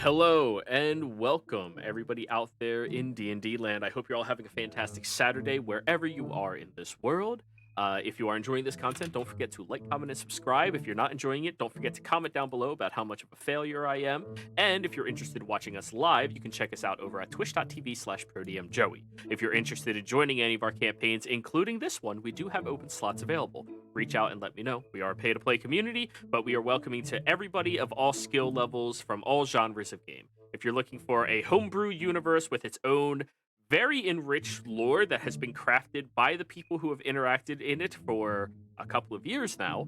Hello and welcome everybody out there in D&D land. I hope you're all having a fantastic Saturday wherever you are in this world. If you are enjoying this content, don't forget to like, comment, and subscribe. If you're not enjoying it, don't forget to comment down below about how much of a failure I am. And if you're interested in watching us live, you can check us out over at twitch.tv/ProDMJoey. If you're interested in joining any of our campaigns, including this one, we do have open slots available. Reach out and let me know. We are a pay-to-play community, but we are welcoming to everybody of all skill levels from all genres of game. If you're looking for a homebrew universe with its own very enriched lore that has been crafted by the people who have interacted in it for a couple of years now,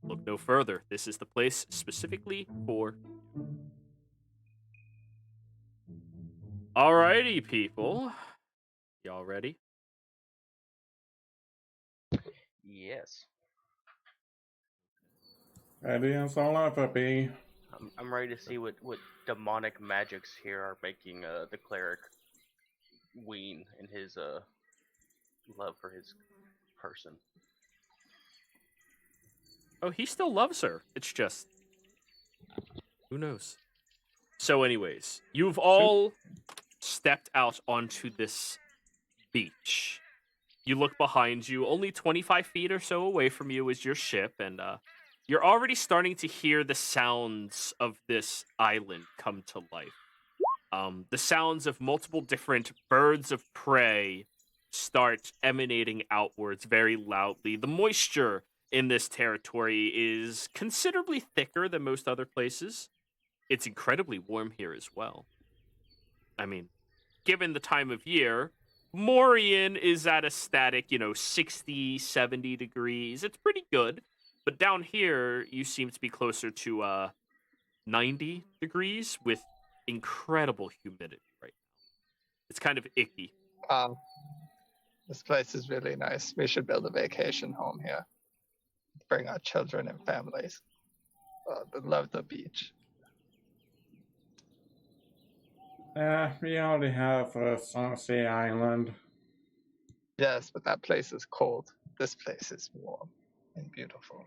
look no further. This is the place specifically for you. Alrighty, people. Y'all ready? Yes. Ready and solar, puppy. I'm ready to see what demonic magics here are making the cleric wean in his love for his person. Oh, he still loves her. It's just, who knows? So anyways, you've all stepped out onto this beach. You look behind you, only 25 feet or so away from you is your ship, and you're already starting to hear the sounds of this island come to life. The sounds of multiple different birds of prey start emanating outwards very loudly. The moisture in this territory is considerably thicker than most other places. It's incredibly warm here as well. I mean, given the time of year, Morian is at a static, 60, 70 degrees. It's pretty good. But down here, you seem to be closer to 90 degrees with incredible humidity right now. It's kind of icky. This place is really nice. We should build a vacation home here. Bring our children and families. They love the beach. We already have a Saucy Island. Yes, but that place is cold. This place is warm and beautiful.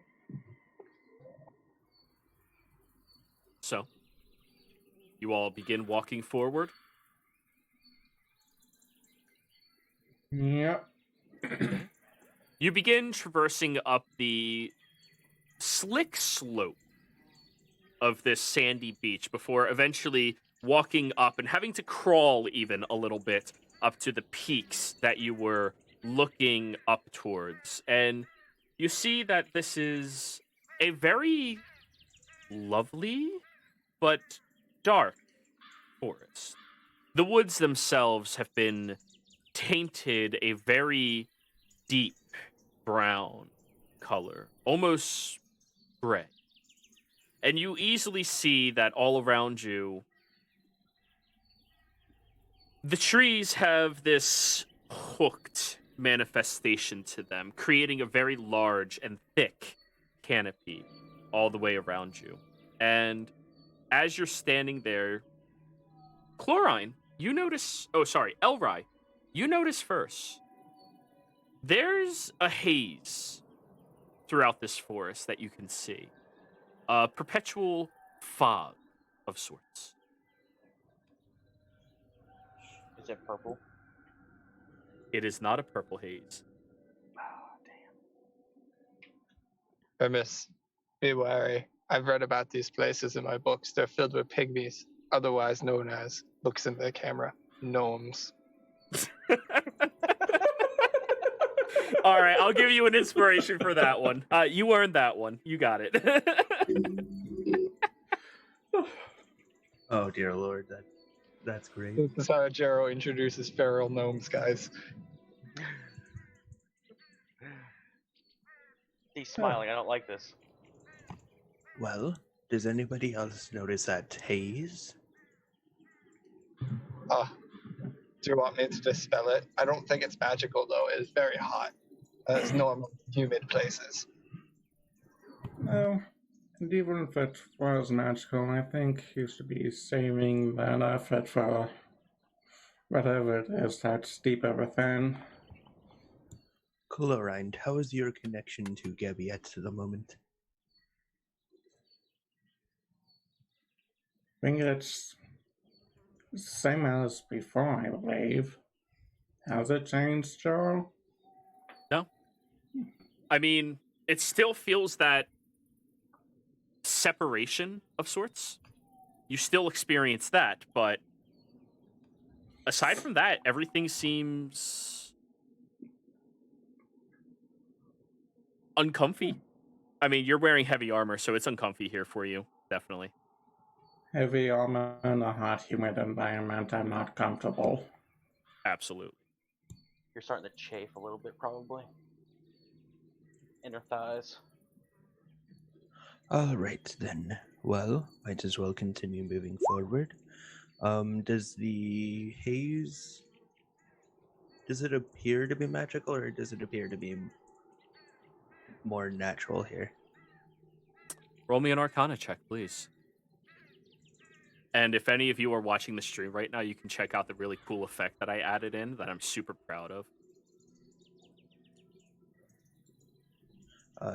So, you all begin walking forward. Yep. You begin traversing up the slick slope of this sandy beach before eventually walking up and having to crawl even a little bit up to the peaks that you were looking up towards. And you see that this is a very lovely but dark forest. The woods themselves have been tainted a very deep brown color, almost gray. And you easily see that all around you, the trees have this hooked manifestation to them, creating a very large and thick canopy all the way around you. And as you're standing there, Chlorine, you notice... Oh, sorry, Elrai, you notice first. There's a haze throughout this forest that you can see. A perpetual fog of sorts. Is it purple? It is not a purple haze. Oh, damn. Hermes, be wary. I've read about these places in my books. They're filled with pygmies, otherwise known as, looks in the camera, gnomes. All right, I'll give you an inspiration for that one. You earned that one. You got it. Oh dear lord, that's great. This is how Jero introduces feral gnomes, guys. He's smiling. I don't like this. Well, does anybody else notice that haze? Do you want me to dispel it? I don't think it's magical, though. It is very hot. It's normal, humid places. No, and even if it was magical, I think you should be saving that effort for whatever it is that's deeper within. Colorind, how is your connection to Gabby at the moment? think it's the same as before, I believe. Has it changed, Joel? No. I mean, it still feels that separation of sorts. You still experience that, but aside from that, everything seems uncomfy. I mean, you're wearing heavy armor, so it's uncomfy here for you, definitely. Heavy armor in a hot, humid environment, I'm not comfortable. Absolutely. You're starting to chafe a little bit, probably. Inner thighs. All right then. Well, might as well continue moving forward. Does the haze? Does it appear to be magical, or does it appear to be more natural here? Roll me an Arcana check, please. And if any of you are watching the stream right now, you can check out the really cool effect that I added in that I'm super proud of.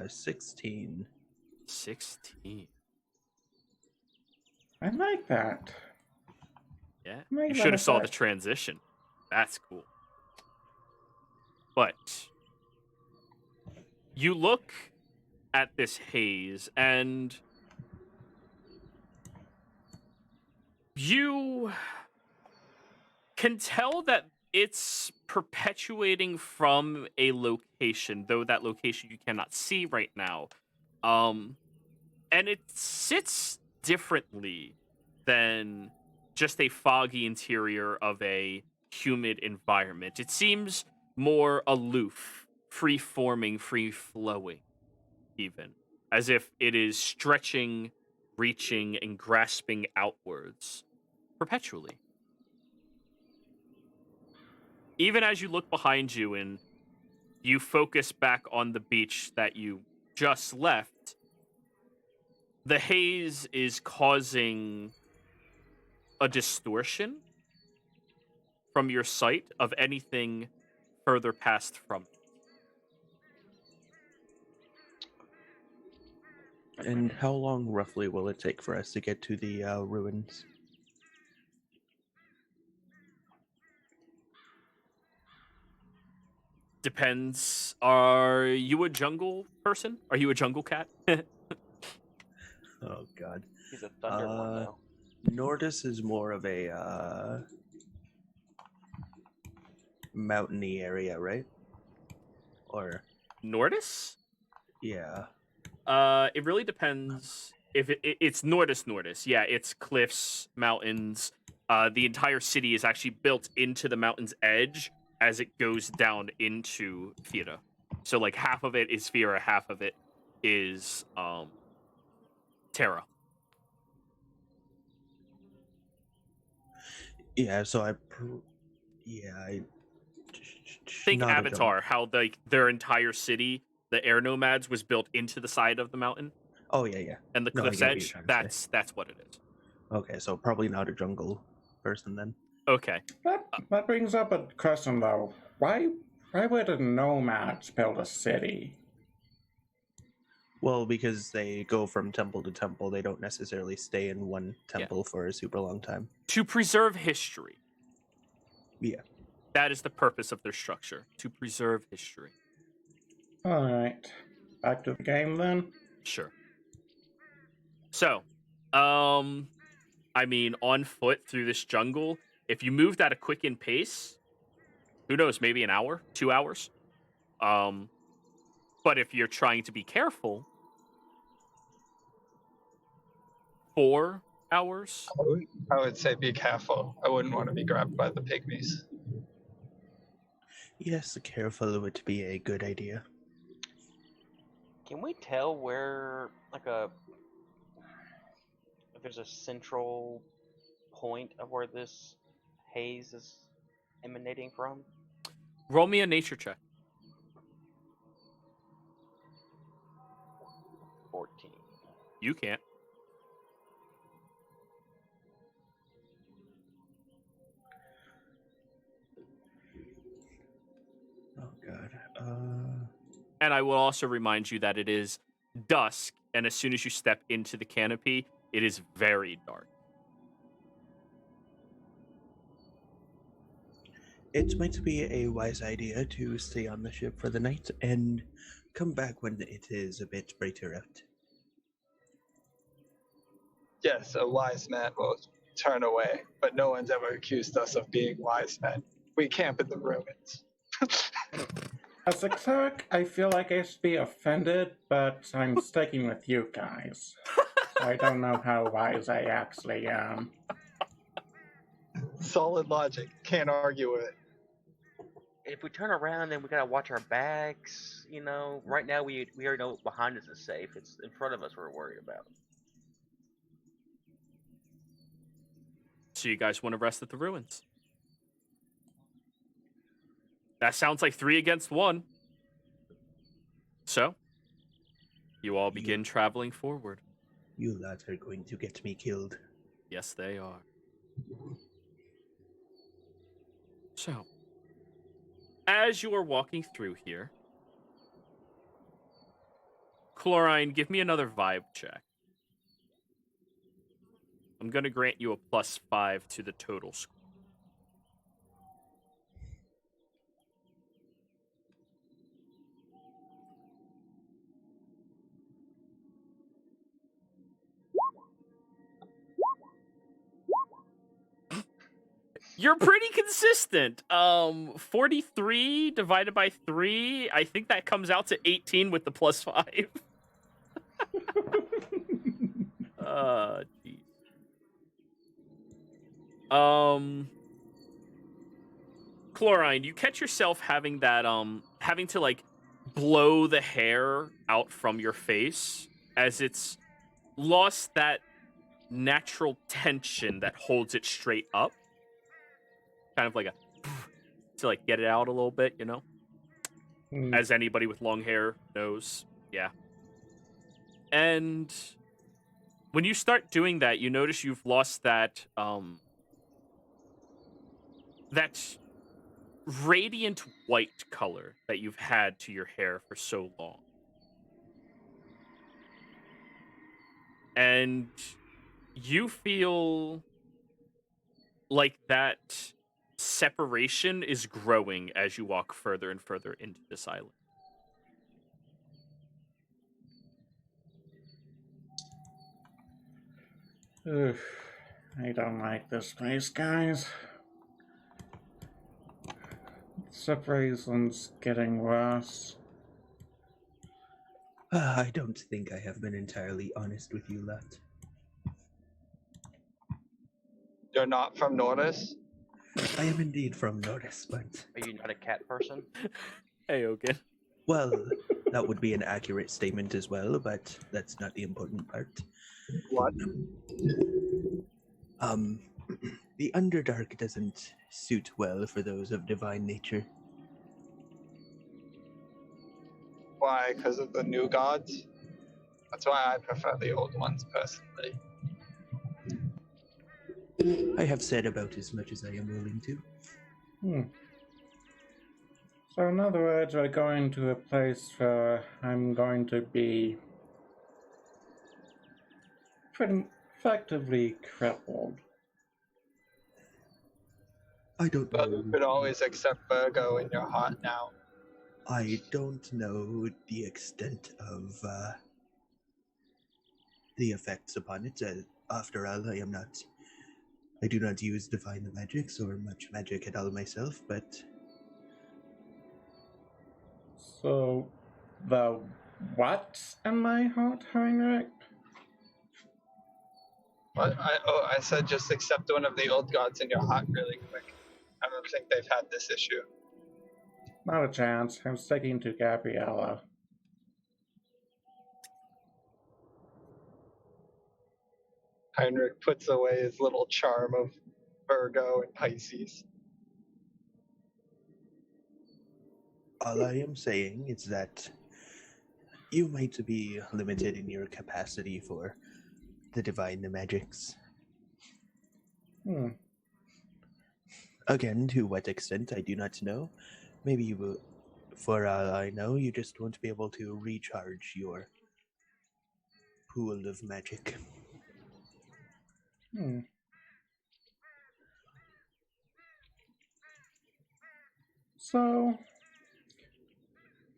16. 16. I like that. Yeah. Make You that should have saw the effect. transition. That's cool. But you look at this haze and you can tell that it's perpetuating from a location, though that location you cannot see right now. And it sits differently than just a foggy interior of a humid environment. It seems more aloof, free-forming, free-flowing, even, as if it is stretching, reaching, and grasping outwards perpetually. Even as you look behind you and you focus back on the beach that you just left, the haze is causing a distortion from your sight of anything further past from it. And how long roughly will it take for us to get to the ruins? Depends. Are you a jungle person? Are you a jungle cat? Oh God. He's a thunder one, though. Nordis is more of a mountainy area, right? Or Nordis? yeah. It really depends. If it's Nordis. Yeah, it's cliffs, mountains. The entire city is actually built into the mountain's edge as it goes down into Fira. So like half of it is Fira, half of it is Terra. Yeah, so I Think not a Avatar, how their entire city, the air nomads, was built into the side of the mountain Oh yeah. and the No, I cliff's get what you're edge. trying to say. That's what it is. Okay, so probably not a jungle person then. Okay. That brings up a question, though. Why would the nomads build a city? Well, because they go from temple to temple, they don't necessarily stay in one temple for a super long time. To preserve history. Yeah. That is the purpose of their structure, to preserve history. Alright. Back to the game then? Sure. So, I mean, on foot through this jungle, if you moved at a quickened pace, who knows, maybe an hour, 2 hours. But if you're trying to be careful, 4 hours. I would say be careful. I wouldn't want to be grabbed by the pygmies. Yes, careful would be a good idea. Can we tell where, like if there's a central point of where this haze is emanating from? Roll me a nature check. 14. You can't. Oh God. And I will also remind you that it is dusk, and as soon as you step into the canopy, it is very dark. it might be a wise idea to stay on the ship for the night and come back when it is a bit brighter out. Yes, a wise man will turn away, but no one's ever accused us of being wise men. We camp in the ruins. As a cleric, I feel like I should be offended, but I'm sticking with you guys. I don't know how wise I actually am. Solid logic. Can't argue with it. If we turn around, then we gotta watch our backs. You know, right now we already know behind us is safe. It's in front of us we're worried about. So you guys want to rest at the ruins? That sounds like 3 against 1. So, you all begin traveling forward. You lads are going to get me killed. Yes, they are. So, as you are walking through here, Chlorine, give me another vibe check. I'm going to grant you a +5 to the total score. You're pretty consistent. 43 divided by 3, I think that comes out to 18 with the +5. Geez. Chlorine, you catch yourself having that, having to, like, blow the hair out from your face as it's lost that natural tension that holds it straight up. Kind of like a to like get it out a little bit, you know? As anybody with long hair knows. Yeah. And when you start doing that, you notice you've lost that that radiant white color that you've had to your hair for so long. And you feel like that separation is growing as you walk further and further into this island. Oof, I don't like this place, guys. Separation's getting worse. I don't think I have been entirely honest with you, lad. You're not from Nordis? I am indeed from Nordis, but... Are you not a cat person? Hey, Ogan. Well, that would be an accurate statement as well, but that's not the important part. What? The underdark doesn't suit well for those of divine nature. Why? Because of the new gods? That's why I prefer the old ones, personally. I have said about as much as I am willing to. So in other words, we're going to a place where I'm going to be pretty effectively crippled. I don't But know. you could always accept Virgo in your heart now. I don't know the extent of the effects upon it. After all, I do not use divine magics or much magic at all myself, but... So, the what in my heart, Heinrich? But I said just accept one of the old gods in your heart really quick. I don't think they've had this issue. Not a chance. I'm sticking to Gabriella. Heinrich puts away his little charm of Virgo and Pisces. All I am saying is that you might be limited in your capacity for the divine magics. Again, to what extent, I do not know. Maybe you will, for all I know, you just won't be able to recharge your pool of magic. So,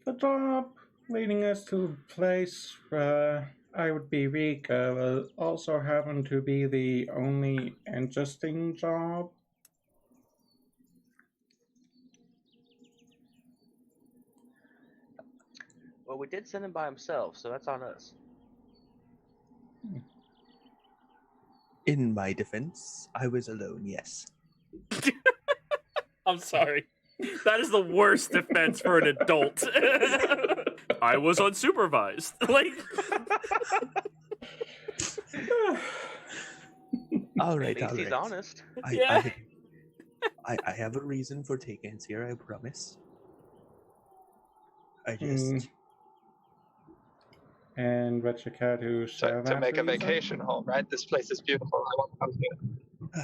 the job leading us to a place where I would be weak will also happen to be the only interesting job. Well, we did send him by himself, so that's on us. In my defense, I was alone, yes. I'm sorry. That is the worst defense for an adult. I was unsupervised. Like, All right, At least all he's right. honest. Yeah. I have a reason for taking us here, I promise. I just... And what you care to share To that make a reason? vacation home, right? This place is beautiful. I want to come here.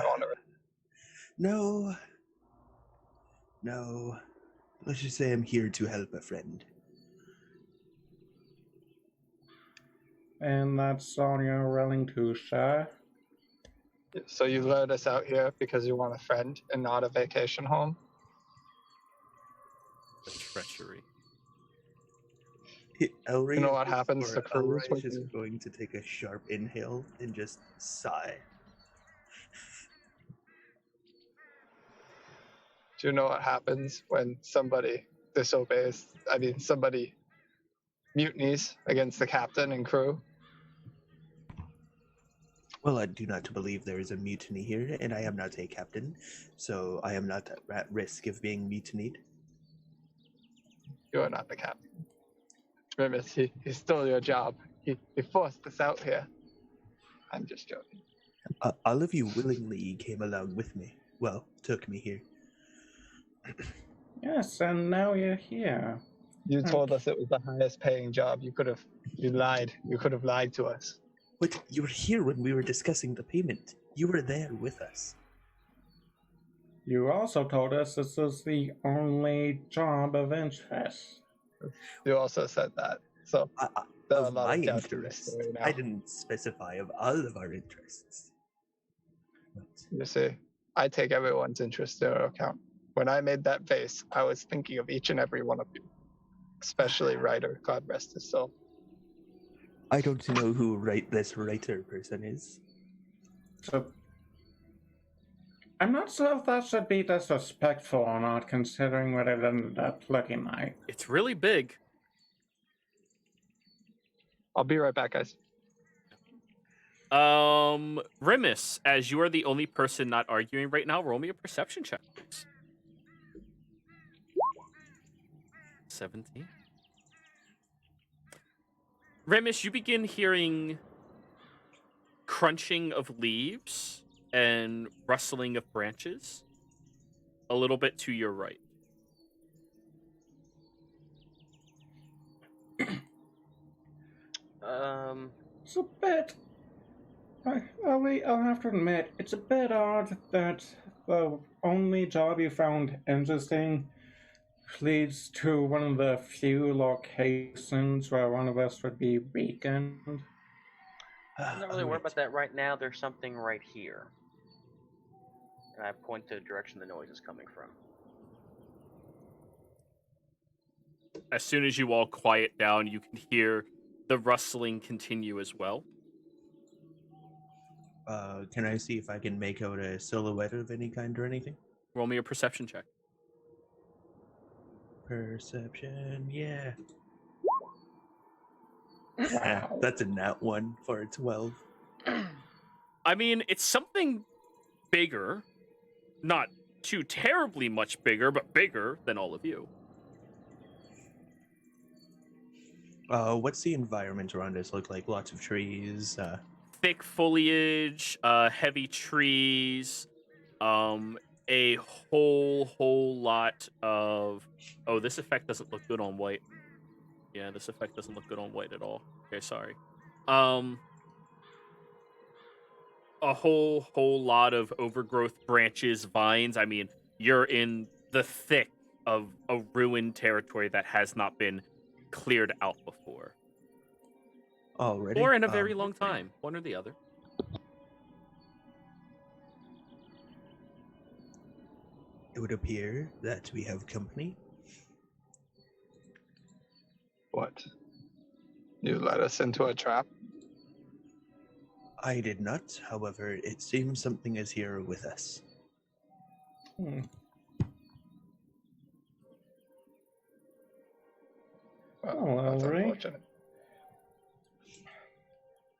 I want to. No. Let's just say I'm here to help a friend. And that's all you're willing to share? So you lured us out here because you want a friend and not a vacation home? the treachery. Elry, You know what happens to crews Elry when is just you- going to take a sharp inhale and just sigh. Do you know what happens when somebody disobeys? I mean, somebody mutinies against the captain and crew? Well, I do not believe there is a mutiny here, and I am not a captain, so I am not at risk of being mutinied. You are not the captain. Remember, he stole your job. He forced us out here. I'm just joking. All of you willingly came along with me. Well, took me here. Yes, and now you're here. You told us it was the highest paying job. You lied. You could have lied to us. But you were here when we were discussing the payment. You were there with us. You also told us this was the only job of interest. You also said that. So there are a Of lot my of doubts in this interests. story now. I didn't specify of all of our interests. But You see, I take everyone's interest into account. When I made that vase, I was thinking of each and every one of you, especially Ryder, God rest his soul. I don't know who this writer person is. So, I'm not sure if that should be disrespectful or not, considering what it ended up looking like. It's really big. I'll be right back, guys. Remus, as you are the only person not arguing right now, roll me a perception check, please. 17. Remus, you begin hearing crunching of leaves and rustling of branches a little bit to your right. It's a bit... I'll have to admit, it's a bit odd that the only job you found interesting leads to one of the few locations where one of us would be weakened. I'm not really worried about that right now. There's something right here. And I point to the direction the noise is coming from. As soon as you all quiet down, you can hear the rustling continue as well. Can I see if I can make out a silhouette of any kind or anything? Roll me a perception check. Perception, yeah. Wow. That's a nat 1 for a 12. I mean, it's something bigger. Not too terribly much bigger, but bigger than all of you. What's the environment around us look like? Lots of trees. Thick foliage, heavy trees, a whole lot of... Oh, this effect doesn't look good on white. Yeah, this effect doesn't look good on white at all. Okay, sorry. A whole lot of overgrowth branches, vines. I mean, you're in the thick of a ruined territory that has not been cleared out before. Already? Or in a very long time. One or the other. would appear that we have company. What? You led us into a trap? I did not, however, it seems something is here with us. Hmm. Well, that's Ray. unfortunate.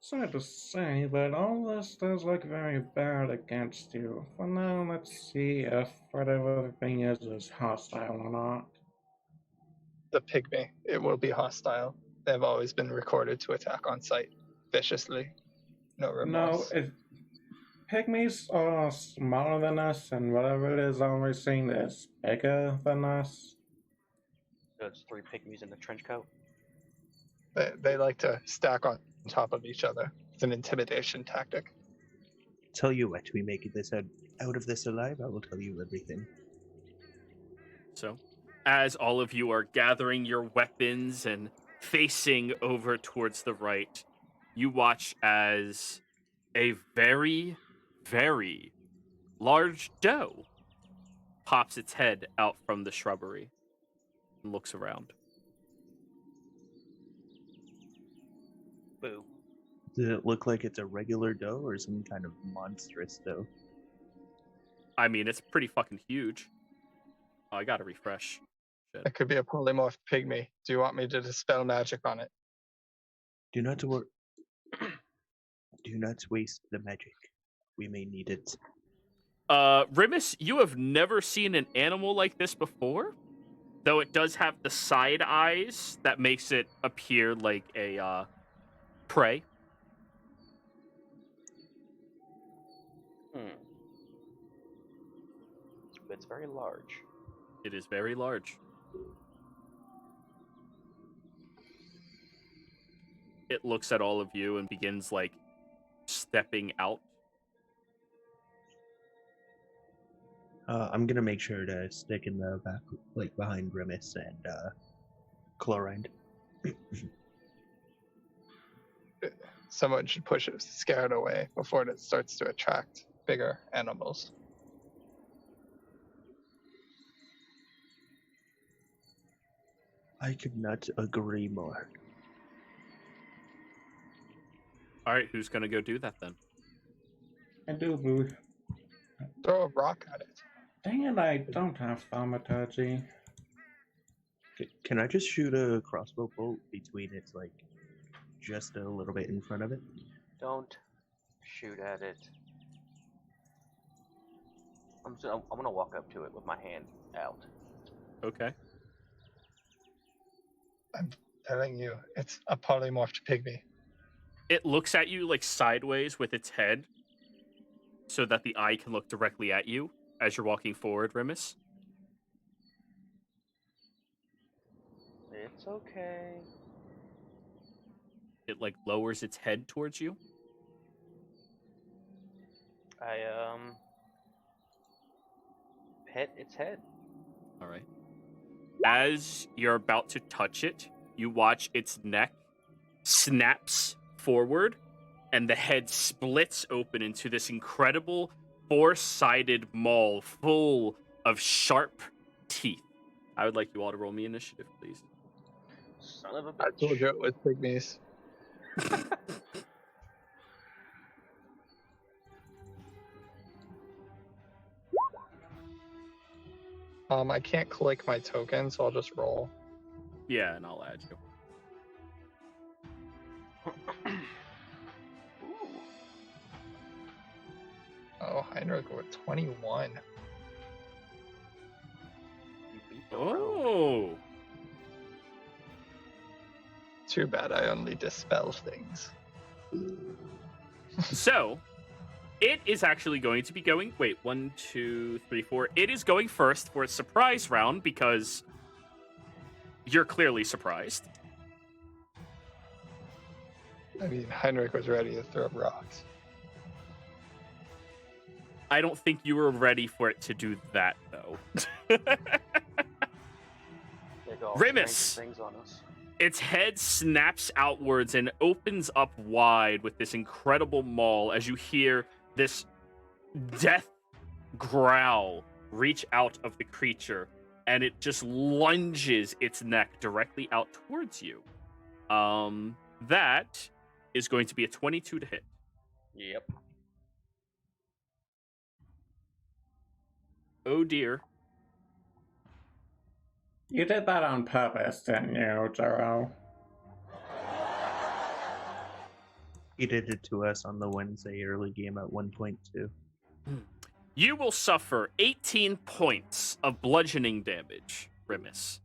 Sad to say, but all this does look very bad against you. For now, let's see if whatever the thing is hostile or not. The pygmy, it will be hostile. They've always been recorded to attack on sight, viciously. No No, remorse. pygmies are smaller than us, and whatever it is always seen is bigger than us. There's 3 pygmies in the trench coat. They like to stack on top of each other. It's an intimidation tactic. Tell you what, we make this out of this alive, I will tell you everything. So, as all of you are gathering your weapons and facing over towards the right, you watch as a very, very large doe pops its head out from the shrubbery and looks around. Boo. Does it look like it's a regular doe or some kind of monstrous doe? I mean, it's pretty fucking huge. Oh, I gotta refresh. Shit. It could be a polymorph pygmy. Do you want me to dispel magic on it? Do not do not waste the magic. We may need it. Rimus, you have never seen an animal like this before, though it does have the side eyes that makes it appear like a prey. It's very large. It is very large. It looks at all of you and begins like stepping out. I'm gonna make sure to stick in the back, like behind Remus and Chlorine. Someone should push it, scare it away before it starts to attract bigger animals. I could not agree more. All right, who's gonna go do that then? I do, boo. Throw a rock at it. Dang it, I don't have thaumaturgy. Can I just shoot a crossbow bolt between its, like, just a little bit in front of it? Don't shoot at it. I'm gonna walk up to it with my hand out. Okay. I'm telling you, it's a polymorphed pygmy. It looks at you like sideways with its head so that the eye can look directly at you as you're walking forward, Remus. It's okay. It like lowers its head towards you. I pet its head. All right. As you're about to touch it, you watch its neck snaps forward and the head splits open into this incredible four-sided maw full of sharp teeth. I would like you all to roll me initiative, please. Son of a I bitch. told you it was pygmies. I can't click my token, so I'll just roll. Yeah, and I'll add you. Oh, Heinrich with 21. You beat the rogue. Oh, Too bad I only dispel things. so it is actually going to be going. Wait, 1, 2, 3, 4. It is going first for its surprise round because you're clearly surprised. I mean, Heinrich was ready to throw rocks. I don't think you were ready for it to do that, though. They go all Remus. strange things on us. Its head snaps outwards and opens up wide with this incredible maul as you hear this death growl reach out of the creature, and it just lunges its neck directly out towards you. That is going to be a 22 to hit. Yep. Oh dear. You did that on purpose, didn't you, Jero? He did it to us on the Wednesday early game at 1.2. You will suffer 18 points of bludgeoning damage, Rimus.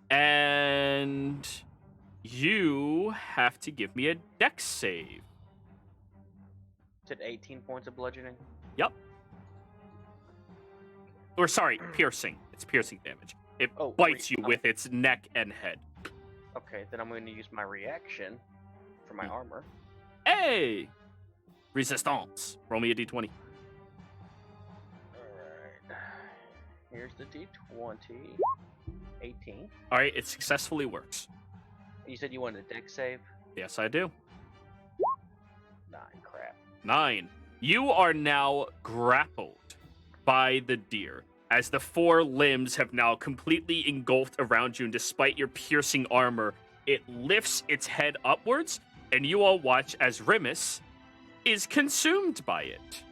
And you have to give me a dex save. Is it 18 points of bludgeoning? Yep. Or sorry, piercing. It's piercing damage. It bites you with its neck and head. Okay, then I'm going to use my reaction for my armor. Hey! Resistance. Roll me a d20. Alright. Here's the d20. 18. Alright, it successfully works. You said you wanted a dex save? Yes, I do. 9, crap. 9. You are now grappled by the deer, as the 4 limbs have now completely engulfed around you, and despite your piercing armor, it lifts its head upwards, and you all watch as Rimus is consumed by it.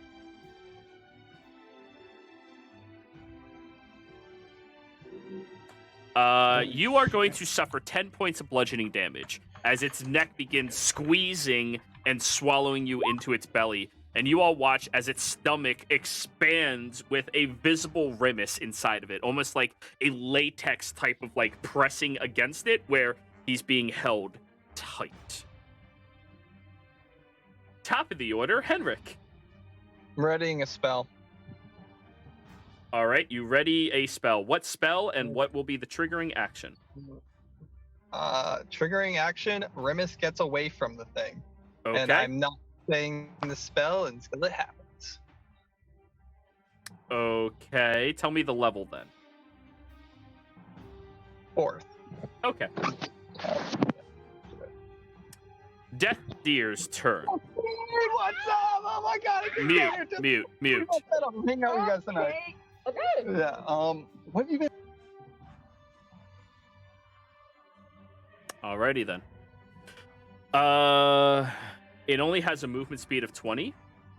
You are going to suffer 10 points of bludgeoning damage as its neck begins squeezing and swallowing you into its belly, and you all watch as its stomach expands with a visible Rimus inside of it, almost like a latex type of like pressing against it where he's being held tight. Top of the order, Henrik. I'm readying a spell. All right, you ready a spell. What spell and what will be the triggering action? Triggering action, Rimus gets away from the thing. Okay. And I'm not saying the spell until it happens. Okay, tell me the level then. 4th. Okay. Death Deer's turn. Dude, what's up? Oh my god, I Mute. I'm hanging out with you guys tonight. Okay. Yeah, what have you been? Alrighty then. It only has a movement speed of 20,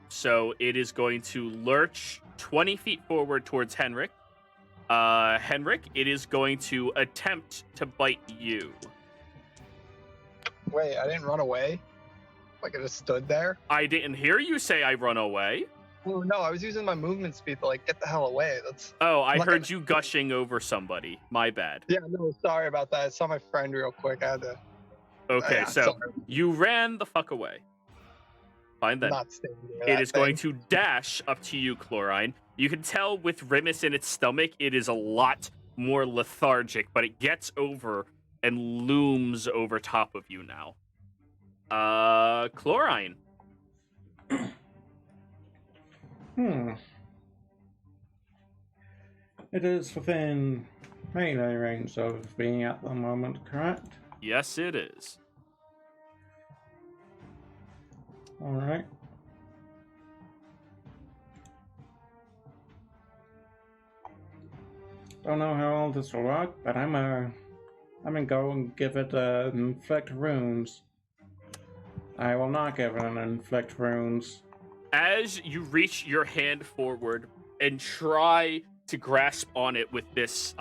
so it is going to lurch 20 feet forward towards Henrik. Henrik, it is going to attempt to bite you. Wait, I didn't run away? Like I just stood there? I didn't hear you say I run away. Oh no, I was using my movement speed to like get the hell away. That's Oh, I Look heard at- you gushing over somebody. My bad. yeah, no, sorry about that. I saw my friend real quick. I had to Okay, yeah, so sorry. you ran the fuck away. Fine then. Not staying near It that is going thing. to dash up to you, Chlorine. You can tell with Rimus in its stomach, it is a lot more lethargic, but it gets over and looms over top of you now. Chlorine. It is within melee range of being at the moment, correct? Yes, it is. Alright. Don't know how all this will work, but I'm gonna go and give it inflict wounds. I will not give it an inflict wounds. As you reach your hand forward and try to grasp on it with this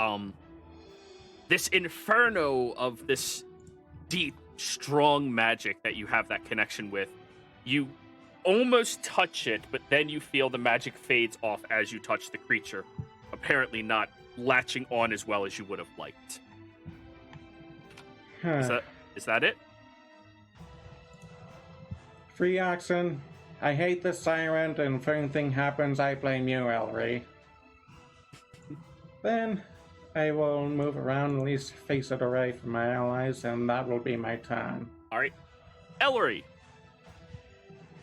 this inferno of this deep, strong magic that you have that connection with, you almost touch it, but then you feel the magic fades off as you touch the creature, apparently not latching on as well as you would have liked. Is that it? Free action. I hate this siren, and if anything happens, I blame you, Ellery. Then I will move around, at least face it away from my allies, and that will be my turn. All right. Ellery.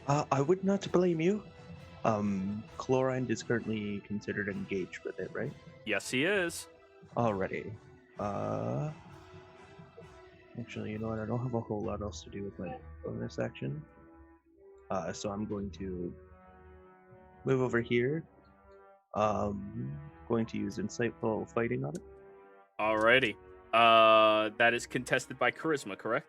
I would not blame you. Chlorine is currently considered engaged with it, right? Yes, he is. Already. Actually, you know what? I don't have a whole lot else to do with my bonus action. So I'm going to move over here. going to use insightful fighting on it. Alrighty. That is contested by charisma, correct?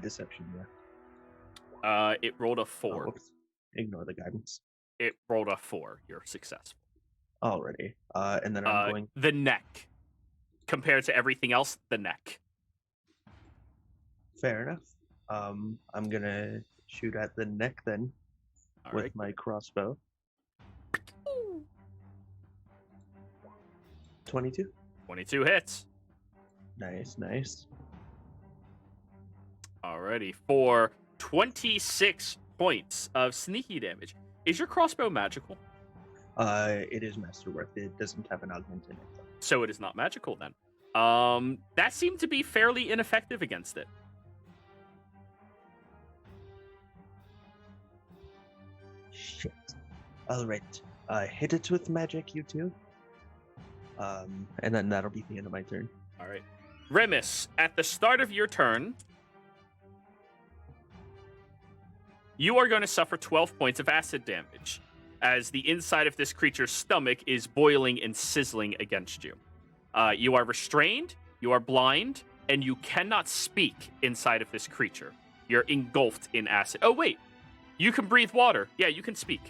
Deception, yeah. It rolled a Oh, 4. whoops. Ignore the guidance. It rolled a 4. You're successful. Already. And then I'm going... The neck. Compared to everything else, the neck. Fair enough. I'm gonna shoot at the neck then with my crossbow. 22. 22 hits. Nice, nice. Alrighty. For 26 points of sneaky damage. Is your crossbow magical? It is masterwork. It doesn't have an augment in it. So it is not magical then. That seemed to be fairly ineffective against it. Shit. Alright. Hit it with magic, you two. And then that'll be the end of my turn. Alright. Remus, at the start of your turn, you are going to suffer 12 points of acid damage, as the inside of this creature's stomach is boiling and sizzling against you. You are restrained, you are blind, and you cannot speak inside of this creature. You're engulfed in acid. Oh, wait. You can breathe water. Yeah, you can speak.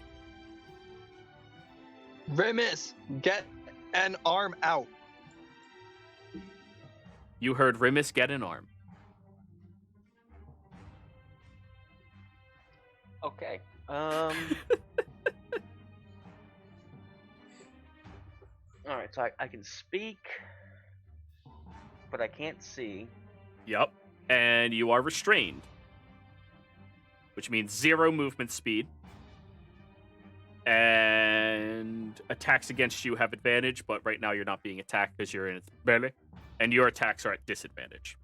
Remus, get an arm out. You heard Remus get an arm. Okay. Alright, so I can speak, but I can't see. Yep. And you are restrained, which means 0 movement speed. And attacks against you have advantage, but right now you're not being attacked because you're in its belly. And your attacks are at disadvantage.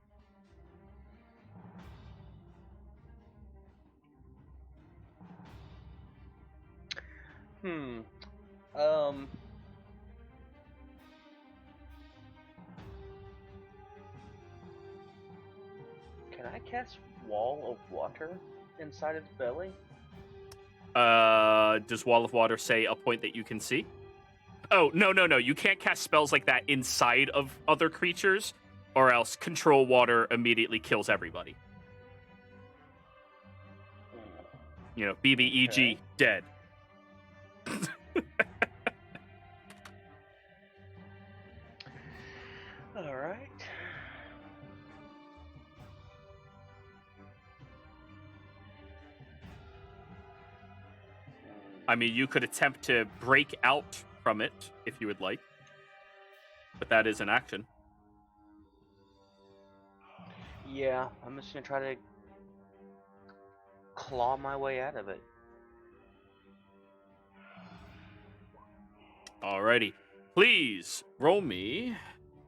Can I cast Wall of Water inside its belly? Does Wall of Water say a point that you can see? Oh, no. You can't cast spells like that inside of other creatures, or else Control Water immediately kills everybody. You know, BBEG, Okay. dead. Alright. I mean, you could attempt to break out from it if you would like, but that is an action. Yeah, I'm just gonna try to claw my way out of it. Alrighty. Please roll me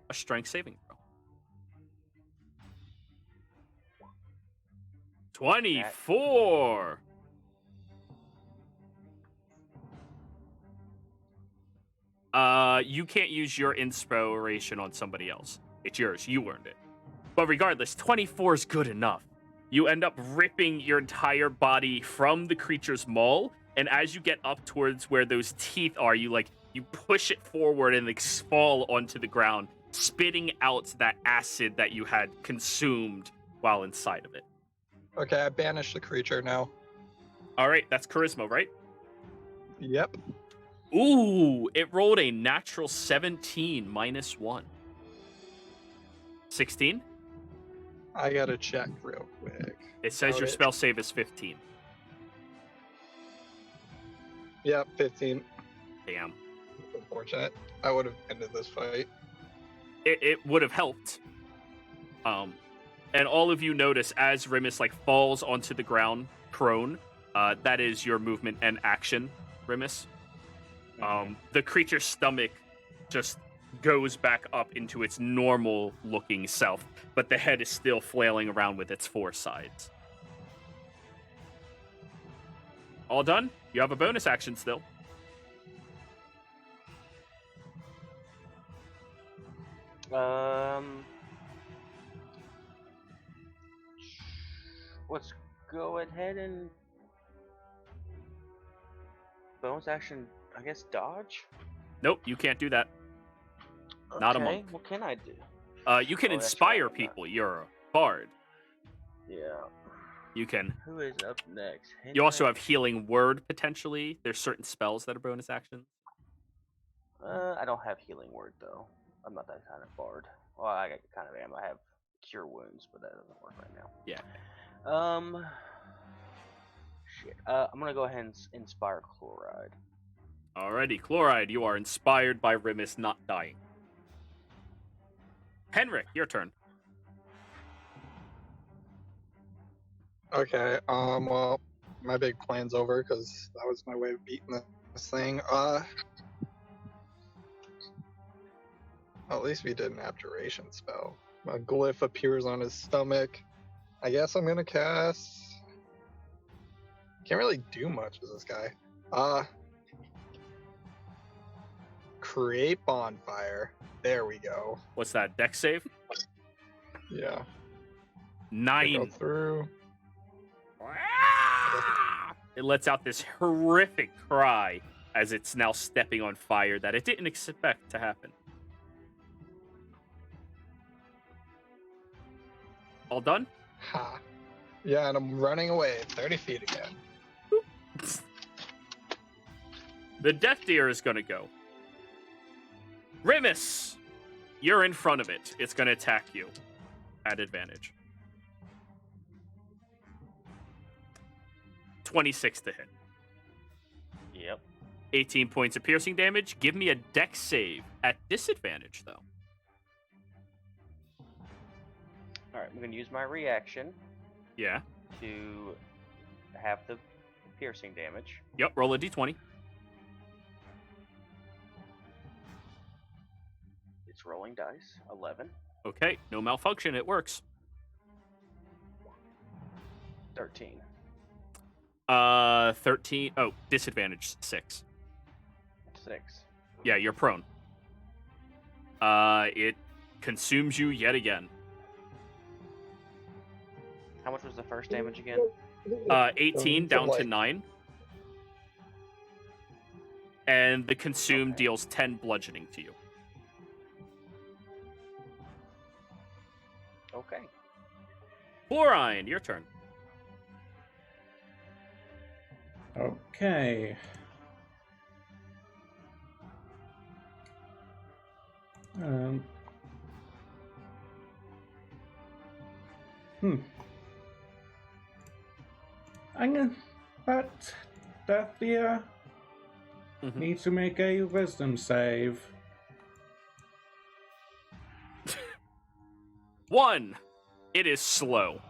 a strength saving throw. 24. You can't use your inspiration on somebody else. It's yours. You earned it. But regardless, 24 is good enough. You end up ripping your entire body from the creature's maw, and as you get up towards where those teeth are, you push it forward and fall onto the ground, spitting out that acid that you had consumed while inside of it. Okay, I banish the creature now. All right, that's charisma, right? Yep. Ooh, it rolled a natural 17 minus 1. 16? I gotta check real quick. It says your spell save is 15. Yep, 15. Damn. Unfortunate. I would have ended this fight. It would have helped. And all of you notice as Remus falls onto the ground prone, that is your movement and action, Remus. The creature's stomach just goes back up into its normal looking self, but the head is still flailing around with its 4 sides. All done? You have a bonus action still. Let's go ahead and bonus action, I guess, dodge. Nope, you can't do that. Not a Okay, monk. what can I do? You can Oh, that's inspire right, I'm not- people. You're a bard. Yeah. You can. Who is up next? You also have Hendrik? healing word potentially. There's certain spells that are bonus actions. I don't have healing word though. I'm not that kind of bard. Well, I kind of am. I have cure wounds, but that doesn't work right now. Yeah. Shit. I'm gonna go ahead and inspire chloride. Alrighty, Chloride, you are inspired by Rimus not dying. Henrik, your turn. Okay, well, my big plan's over because that was my way of beating this thing. At least we did an abjuration spell. A glyph appears on his stomach. I guess I'm gonna cast. Can't really do much as this guy. Create bonfire. There we go. What's that? Dex save? Yeah. Go 9. through. It lets out this horrific cry as it's now stepping on fire that it didn't expect to happen. All done? Ha. Yeah, and I'm running away 30 feet again. The Death Deer is going to go. Rimus, you're in front of it. It's going to attack you at advantage. 26 to hit. Yep. 18 points of piercing damage. Give me a dex save at disadvantage, though. Alright, I'm gonna use my reaction Yeah. to have the piercing damage. Yep, roll a d20. It's rolling dice. 11. Okay, no malfunction. It works. 13. 13. Oh, disadvantage 6. 6. Yeah, you're prone. It consumes you yet again. How much was the first damage again? 18 down to 9. And the consume Okay. deals 10 bludgeoning to you. Okay. Florine, your turn. Okay. I'm gonna. But Death Deer Mhm. needs to make a wisdom save. 1. It is slow.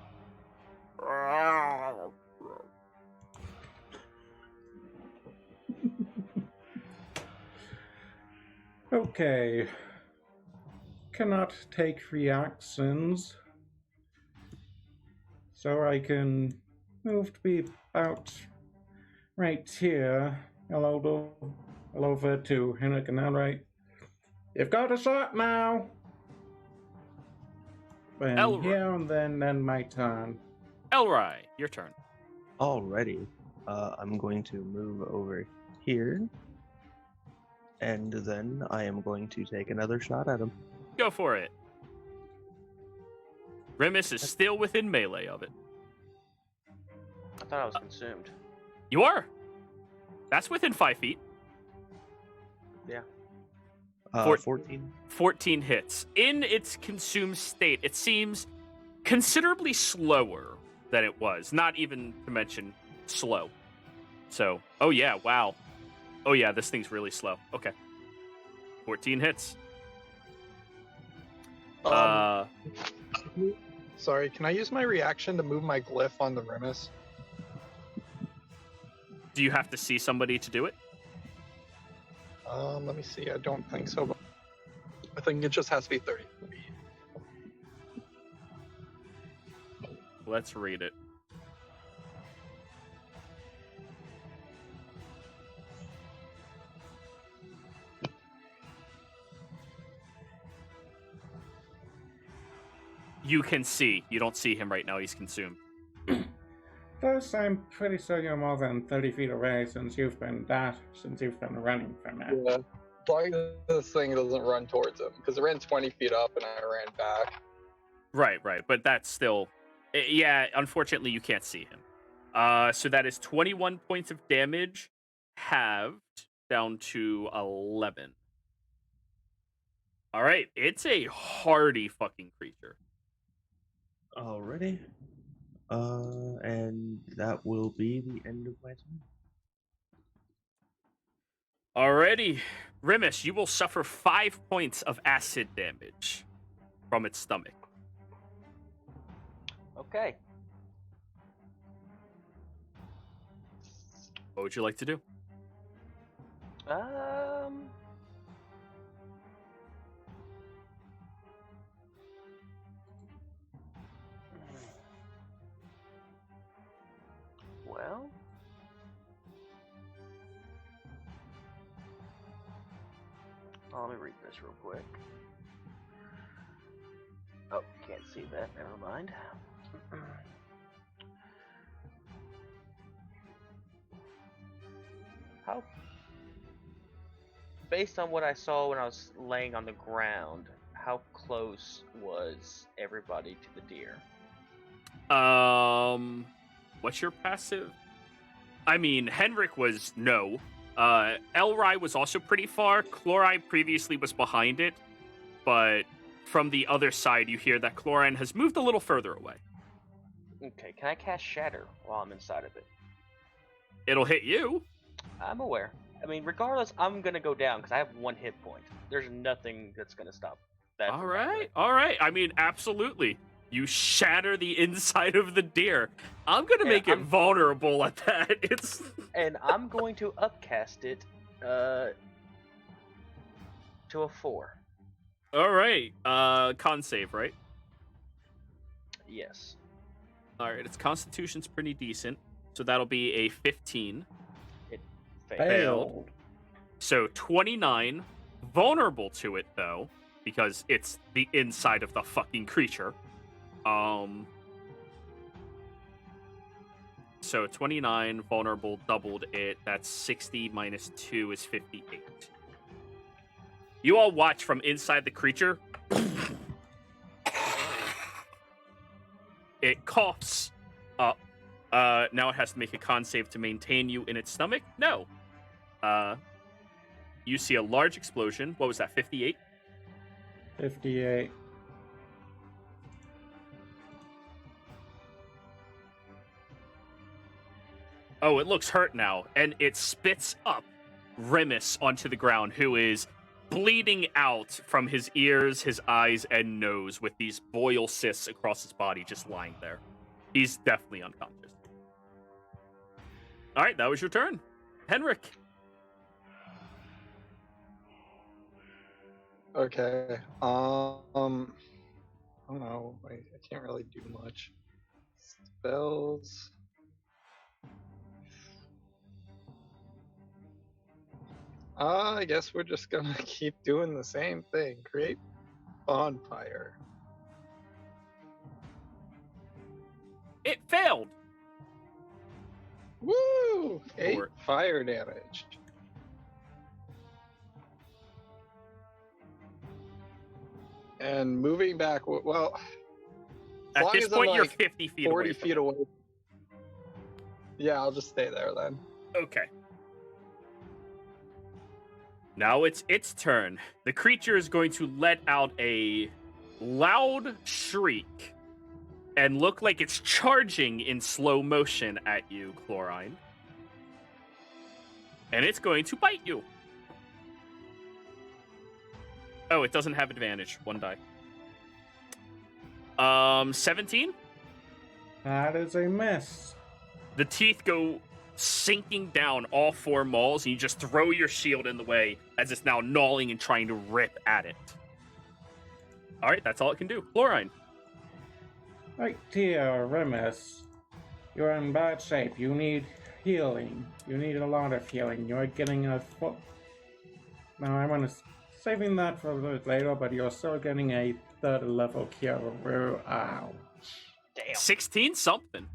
Okay. Cannot take reactions. So I can move to be about right here. Hello over to Henrik and Elright. You've got a shot now! And Elright. here and then my turn. Elrai, your turn. Alrighty. I'm going to move over here. And then I am going to take another shot at him. Go for it. Rimus is still within melee of it. I thought I was consumed. You are. That's within 5 feet. Yeah. 14. 14 hits. In its consumed state, it seems considerably slower than it was. Not even to mention slow. So, oh yeah, wow. Oh yeah, this thing's really slow. Okay. 14 hits. Sorry, can I use my reaction to move my glyph on the Rimus? Do you have to see somebody to do it? Let me see. I don't think so. But I think it just has to be 30 feet. Let's read it. You can see. You don't see him right now. He's consumed. First, I'm pretty sure you're more than 30 feet away since you've been running from it. Yeah. long as this thing doesn't run towards him, because it ran 20 feet up and I ran back. Right, but that's still... Yeah, unfortunately, you can't see him. So that is 21 points of damage, halved, down to 11. All right, it's a hardy fucking creature. Alrighty. And that will be the end of my turn. Alrighty, Remus, you will suffer 5 points of acid damage from its stomach. Okay. What would you like to do? Well, let me read this real quick. Oh, can't see that. Never mind. How? Based on what I saw when I was laying on the ground, how close was everybody to the deer? What's your passive? I mean, Henrik was no. Elrai was also pretty far. Chloride previously was behind it, but from the other side, you hear that Chlorine has moved a little further away. Okay, can I cast Shatter while I'm inside of it? It'll hit you. I'm aware. I mean, regardless, I'm gonna go down because I have 1 hit point. There's nothing that's gonna stop that. All right. I mean, absolutely. You shatter the inside of the deer. I'm gonna make it vulnerable at that. It's and I'm going to upcast it to a 4. all right. Con save, right? Yes. All right. Its Constitution's pretty decent, so that'll be a 15. It Failed. So 29. Vulnerable to it though, because it's the inside of the fucking creature. So 29 vulnerable doubled it. That's 60 minus 2 is 58. You all watch from inside the creature. It coughs up. Now it has to make a con save to maintain you in its stomach. No. You see a large explosion. What was that? 58? 58. Oh, it looks hurt now, and it spits up Remus onto the ground, who is bleeding out from his ears, his eyes, and nose with these boil cysts across his body just lying there. He's definitely unconscious. All right, that was your turn. Henrik. Okay. I don't know. I can't really do much. Spells. I guess we're just gonna keep doing the same thing. Create bonfire. It failed. Woo! 8 Or- fire damage. And moving back, well, as At long this as I'm, point, you're like, 50 feet 40 away. feet away. Yeah, I'll just stay there then. Okay. Now it's its turn. The creature is going to let out a loud shriek and look like it's charging in slow motion at you, Chlorine. And it's going to bite you. Oh, it doesn't have advantage. 1 die. 17? That is a miss. The teeth go sinking down all 4 mauls, and you just throw your shield in the way as it's now gnawing and trying to rip at it. All right, that's all it can do. Chlorine. Right, dear Remus, you're in bad shape. You need healing. You need a lot of healing. You're getting a full... Now, I'm gonna saving that for a little later, but you're still getting a 3rd level cure. Ow. Damn. 16 something.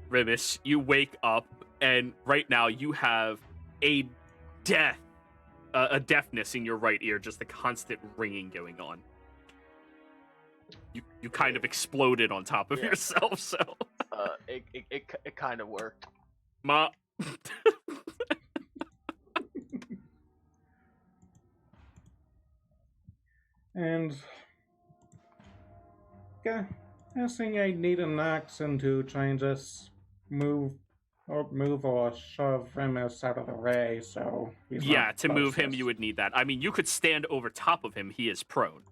Remus, you wake up and right now you have a deafness in your right ear, just a constant ringing going on. You kind of exploded on top of yourself, so It kind of worked. Ma. And guessing I need an action to try and just move or shove Remus out of the way, so he's Yeah, not to move him, closest. you would need that. I mean, you could stand over top of him. He is prone.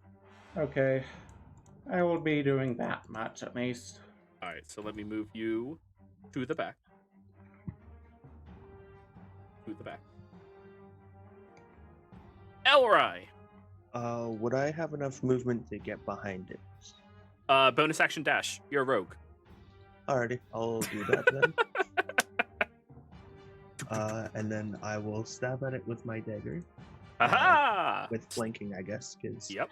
Okay, I will be doing that much at least. All right, so let me move you to the back. To the back. Elrai. Would I have enough movement to get behind it? Bonus action dash. You're a rogue. Alrighty, I'll do that then. And then I will stab at it with my dagger. Aha! With flanking, I guess, because... Yep.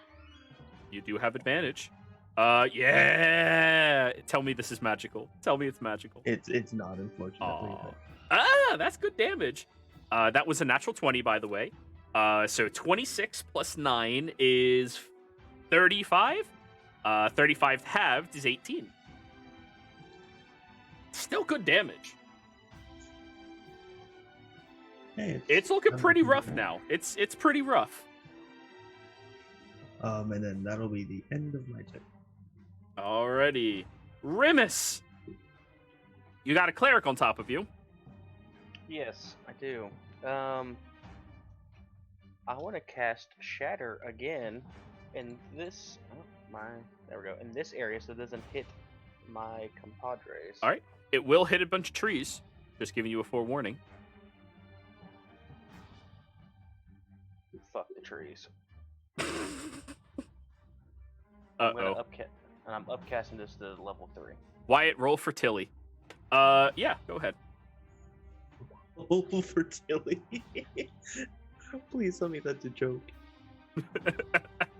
You do have advantage. Yeah! Tell me this is magical. Tell me it's magical. It's not, unfortunately. Aw. Ah, that's good damage. That was a natural 20, by the way. So 26 plus 9 is 35. 35 halved is 18. Still good damage. Hey, It's looking I'm pretty looking rough at it. now. It's pretty rough. And then that'll be the end of my turn. Alrighty. Remus! You got a cleric on top of you. Yes, I do. I want to cast Shatter again in this. There we go. In this area, so it doesn't hit my compadres. All right. It will hit a bunch of trees. Just giving you a forewarning. Fuck the trees. Uh-oh. I'm upcasting this to level 3. Wyatt, roll for Tilly. Yeah, go ahead. Oh, for Tilly. Please tell me that's a joke.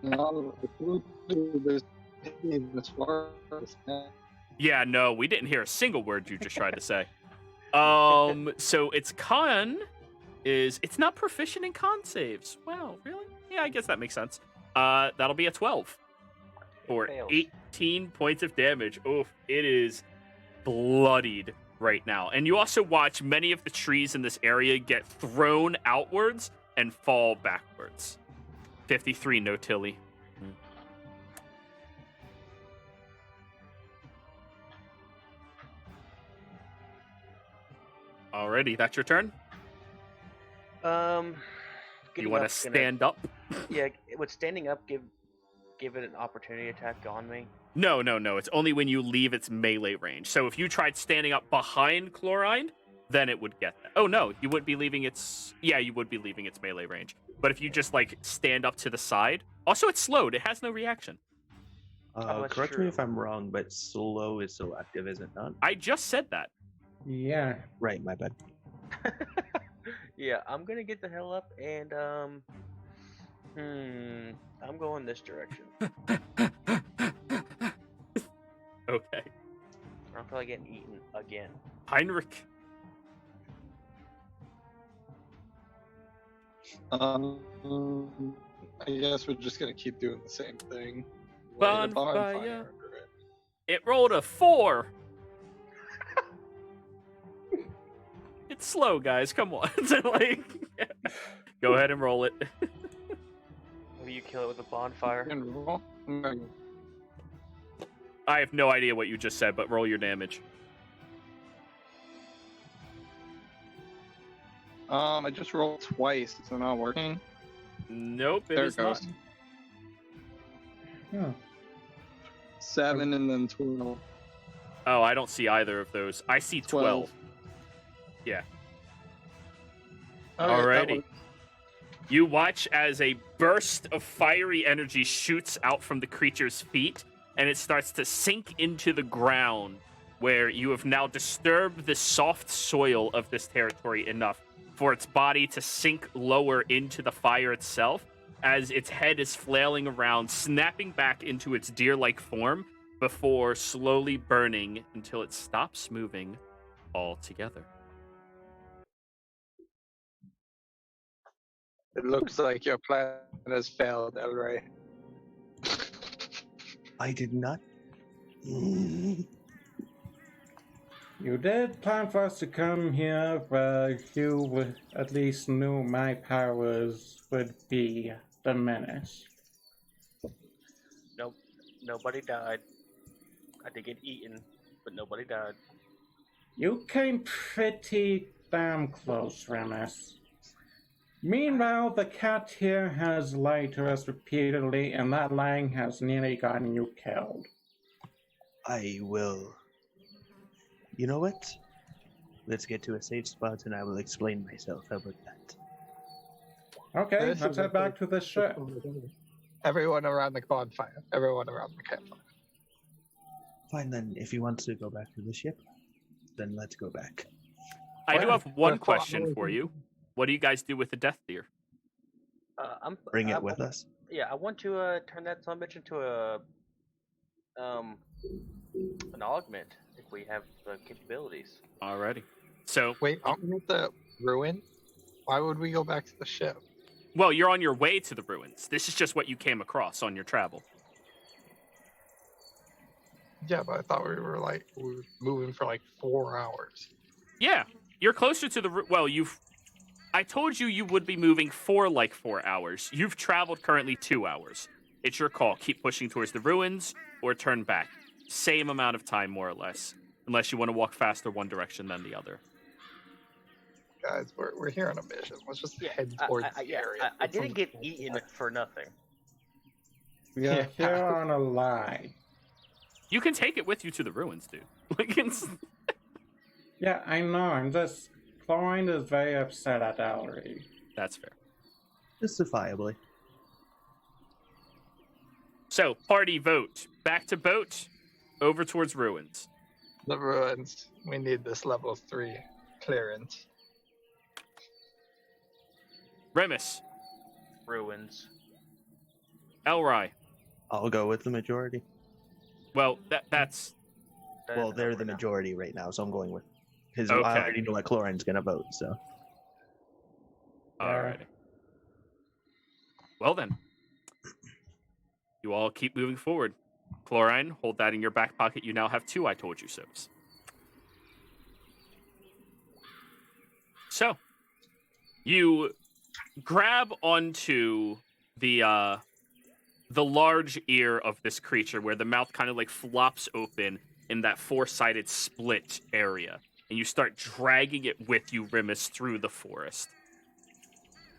No, there's as far as that. Yeah, no, we didn't hear a single word you just tried to say. So its con is it's not proficient in con saves. Wow, really? Yeah, I guess that makes sense. That'll be a 12 for Fails. 18 points of damage. Oof, it is bloodied right now. And you also watch many of the trees in this area get thrown outwards and fall backwards. 53, no Tilly. Alrighty, that's your turn? You want to stand up? Yeah, would standing up give it an opportunity attack on me? No. It's only when you leave its melee range. So if you tried standing up behind Chlorine, then it would get that. Oh, no, you wouldn't be leaving its... Yeah, you would be leaving its melee range. But if you just, like, stand up to the side... Also, it's slowed. It has no reaction. that's Correct true. me if I'm wrong, but slow is still active, is it not? I just said that. Yeah. Right, my bad. Yeah, I'm gonna get the hell up and I'm going this direction. Okay. I'm probably getting eaten again. Heinrich. I guess we're just gonna keep doing the same thing. Light a Bonfire. under it. It rolled a 4. It's slow, guys. Come on. Like, go ahead and roll it. Will you kill it with a bonfire? And roll. I have no idea what you just said, but roll your damage. I just rolled twice. Is it not working? Nope, it There is it goes. not. Oh. 7 and then 12. Oh, I don't see either of those. I see 12. Yeah. Okay, that Alrighty. works. You watch as a burst of fiery energy shoots out from the creature's feet, and it starts to sink into the ground, where you have now disturbed the soft soil of this territory enough for its body to sink lower into the fire itself, as its head is flailing around, snapping back into its deer-like form before slowly burning until it stops moving altogether. It looks like your plan has failed, Elray. I did not. You did plan for us to come here where you at least knew my powers would be diminished. Nope. Nobody died. I did get eaten, but nobody died. You came pretty damn close, Remus. Meanwhile, the cat here has lied to us repeatedly, and that lying has nearly gotten you killed. I will. You know what? Let's get to a safe spot and I will explain myself. How about that? Okay, let's head back to the ship. Everyone around the bonfire. Everyone around the campfire. Fine then, if you want to go back to the ship, then let's go back. I do Well, have one that's question all- for you. What do you guys do with the death deer? Bring it with us. Yeah, I want to turn that son bitch into a an augment if we have the capabilities. Alrighty. So, Wait, aren't we at the ruin? Why would we go back to the ship? well, you're on your way to the ruins. This is just what you came across on your travel. Yeah, but I thought we were moving for like 4 hours. Yeah, you're closer to the well. I told you would be moving for like 4 hours. You've traveled currently 2 hours. It's your call. Keep pushing towards the ruins or turn back. Same amount of time, more or less, unless you want to walk faster one direction than the other. Guys, we're here on a mission. Let's just Yeah, head towards the area. I didn't get eaten for nothing. We are Yeah. here on a lie. You can take it with you to the ruins, dude. Like, it's... Yeah, I know, I'm just... Chlorine is very upset at Ellery. That's fair. Justifiably. So, party vote. Back to boat, over towards ruins. The ruins. We need this level 3 clearance. Remus, Ruins. Elrai. I'll go with the majority. Well, that's... Well, they're the majority right now, so I'm going with. Because Okay. I already know what Chlorine's gonna vote, so. Alrighty. Well then. You all keep moving forward. Chlorine, hold that in your back pocket. You now have 2 I told you so's. So, you grab onto the large ear of this creature where the mouth kind of like flops open in that 4-sided split area. And you start dragging it with you, Remus, through the forest.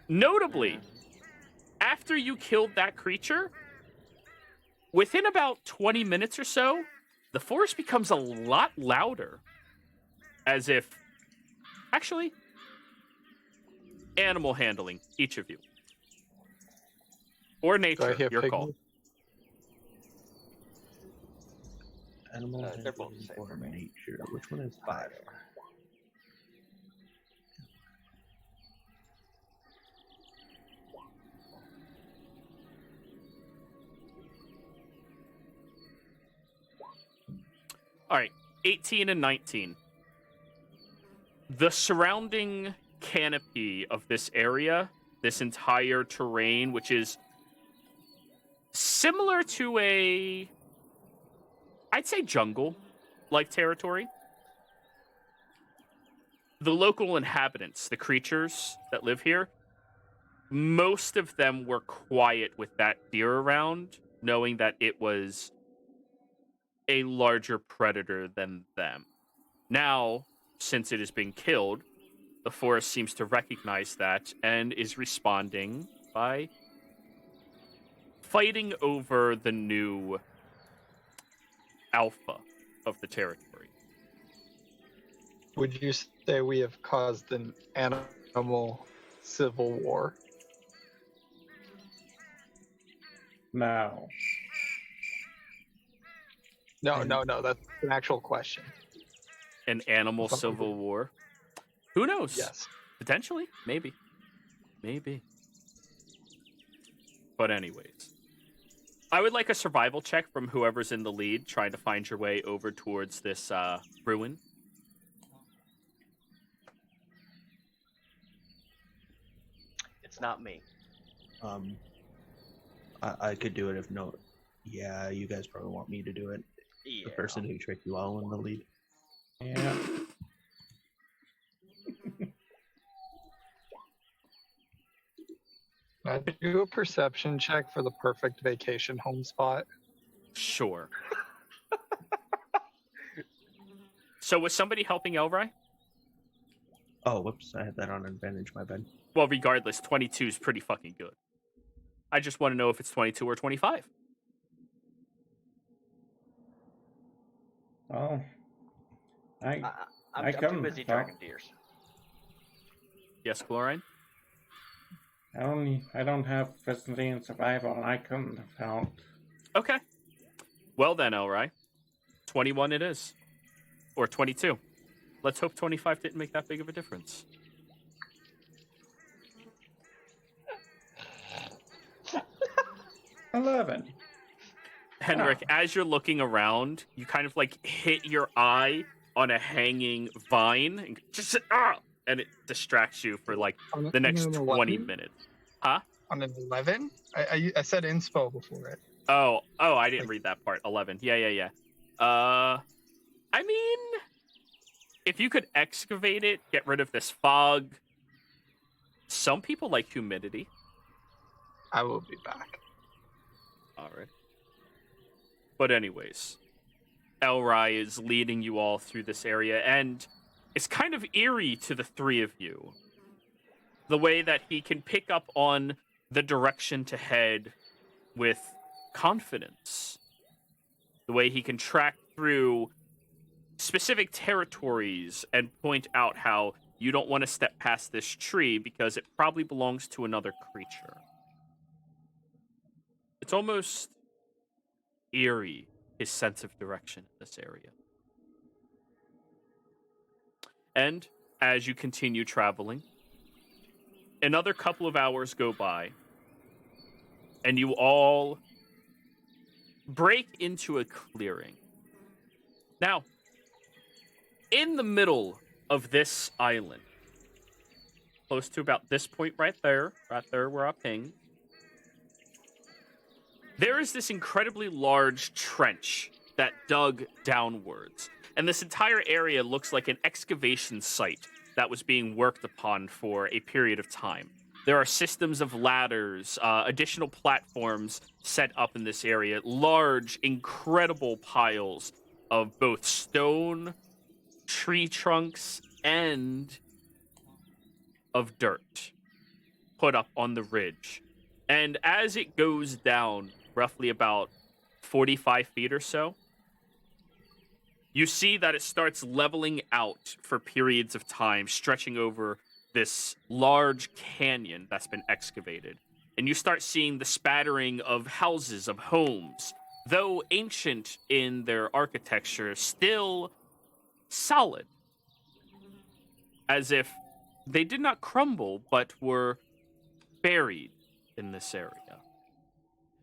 Notably, after you killed that creature, within about 20 minutes or so, the forest becomes a lot louder. As if... Actually, animal handling, each of you. Or Do I nature, hear your pygmy? call. Animal they're both the handling same or for me. nature. Which one is 5? All right, 18 and 19. The surrounding canopy of this area, this entire terrain, which is similar to I'd say jungle-like territory. The local inhabitants, the creatures that live here, most of them were quiet with that deer around, knowing that it was a larger predator than them. Now, since it has been killed, the forest seems to recognize that and is responding by fighting over the new alpha of the territory. Would you say we have caused an animal civil war? No. No, that's an actual question. An animal civil war? Who knows? Yes. Potentially. Maybe. But anyways. I would like a survival check from whoever's in the lead, trying to find your way over towards this ruin. It's tricks, not me. I could do it if no. Yeah, you guys probably want me to do it. Yeah. The person who tricked you all in the lead. Yeah. Do a perception check for the perfect vacation home spot. Sure. So was somebody helping Elrai? Oh, whoops! I had that on advantage. My bad. Well, regardless, 22 is pretty fucking good. I just want to know if it's 22 or 25. Well, I'm I too couldn't busy tell. tracking deers. Yes, Glorine? I don't have proficiency in survival, and I couldn't have helped. Okay. Well then, Elrai. 21 it is. Or 22. Let's hope 25 didn't make that big of a difference. $11. Henrik, as you're looking around, you kind of like hit your eye on a hanging vine and just and it distracts you for like On the next an 20 11? minutes. Huh? On an 11? I said inspo before it. Oh, I didn't read that part. 11. Yeah. I mean, if you could excavate it, get rid of this fog. Some people like humidity. I will be back. All right. But anyways, Elrai is leading you all through this area, and it's kind of eerie to the three of you. The way that he can pick up on the direction to head with confidence. The way he can track through specific territories and point out how you don't want to step past this tree because it probably belongs to another creature. It's almost eerie, his sense of direction in this area. And as you continue traveling, another couple of hours go by, and you all break into a clearing. Now, in the middle of this island, close to about this point right there where I pinged, there is this incredibly large trench that dug downwards. And this entire area looks like an excavation site that was being worked upon for a period of time. There are systems of ladders, additional platforms set up in this area, large, incredible piles of both stone, tree trunks, and of dirt put up on the ridge. And as it goes down, roughly about 45 feet or so, you see that it starts leveling out for periods of time, stretching over this large canyon that's been excavated. And you start seeing the spattering of houses, of homes, though ancient in their architecture, still solid. As if they did not crumble, but were buried in this area.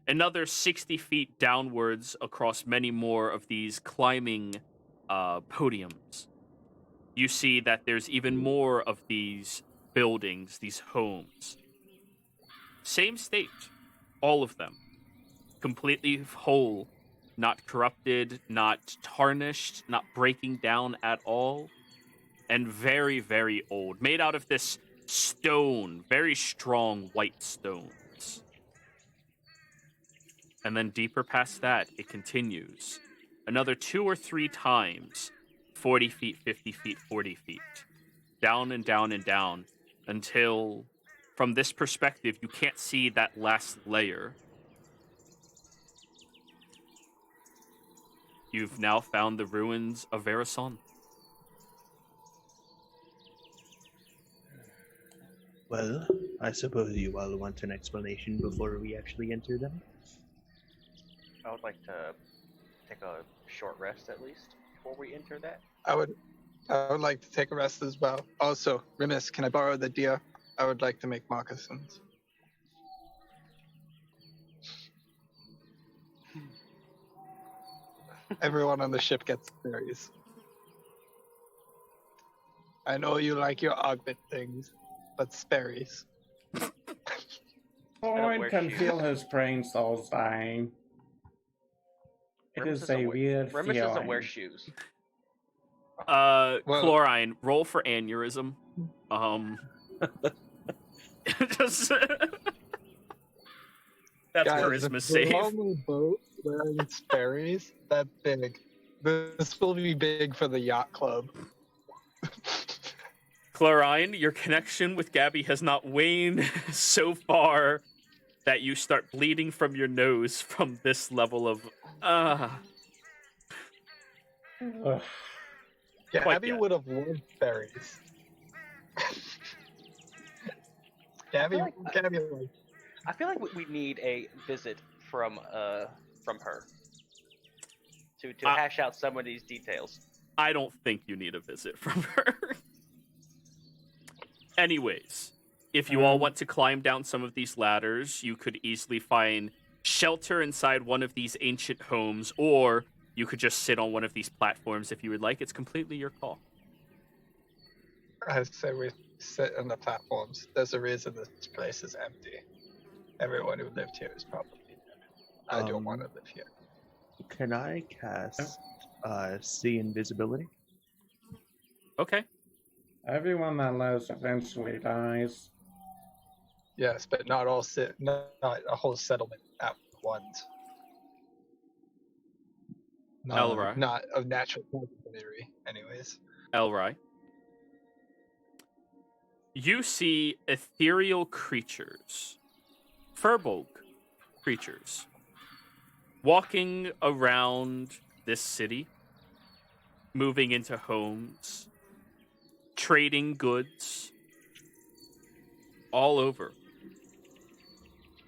Another 60 feet downwards across many more of these climbing podiums. You see that there's even more of these buildings, these homes. Same state, all of them. Completely whole, not corrupted, not tarnished, not breaking down at all. And very, very old. Made out of this stone, very strong white stones. And then deeper past that, it continues. Another 2 or 3 times, 40 feet, 50 feet, 40 feet. Down and down and down, until, from this perspective, you can't see that last layer. You've now found the ruins of Verason. Well, I suppose you all want an explanation before we actually enter them? I would like to take a short rest at least before we enter that. I would like to take a rest as well. Also, Remus, can I borrow the deer? I would like to make moccasins. Everyone on the ship gets berries. I know you like your augment things, but sperries. Orin wear can shoes. feel his brain cells dying. It Remus is a weird Remus doesn't wear feeling. shoes. Well- Chlorine, roll for aneurysm. Just that's Guys, charisma if save. we're on the boat wearing Sperry's, that big. This will be big for the yacht club. Chlorine, your connection with Gabby has not waned so far that you start bleeding from your nose from this level of Ugh. Yeah, Quite Abby yet. would have loved Sperry's. Gabby, like- Gabby, like, I feel like we need a visit from her to hash out some of these details. I don't think you need a visit from her. Anyways, if you all want to climb down some of these ladders, you could easily find shelter inside one of these ancient homes, or you could just sit on one of these platforms if you would like. It's completely your call. I say we sit on the platforms. There's a reason this place is empty. Everyone who lived here is probably dead. I don't want to live here. Can I cast see invisibility? Okay. Everyone that lives eventually dies. Yes, but not a whole settlement at once. Elra. Not of natural theory, anyways. Elrai. You see ethereal creatures, furbolg creatures, walking around this city, moving into homes, trading goods, all over.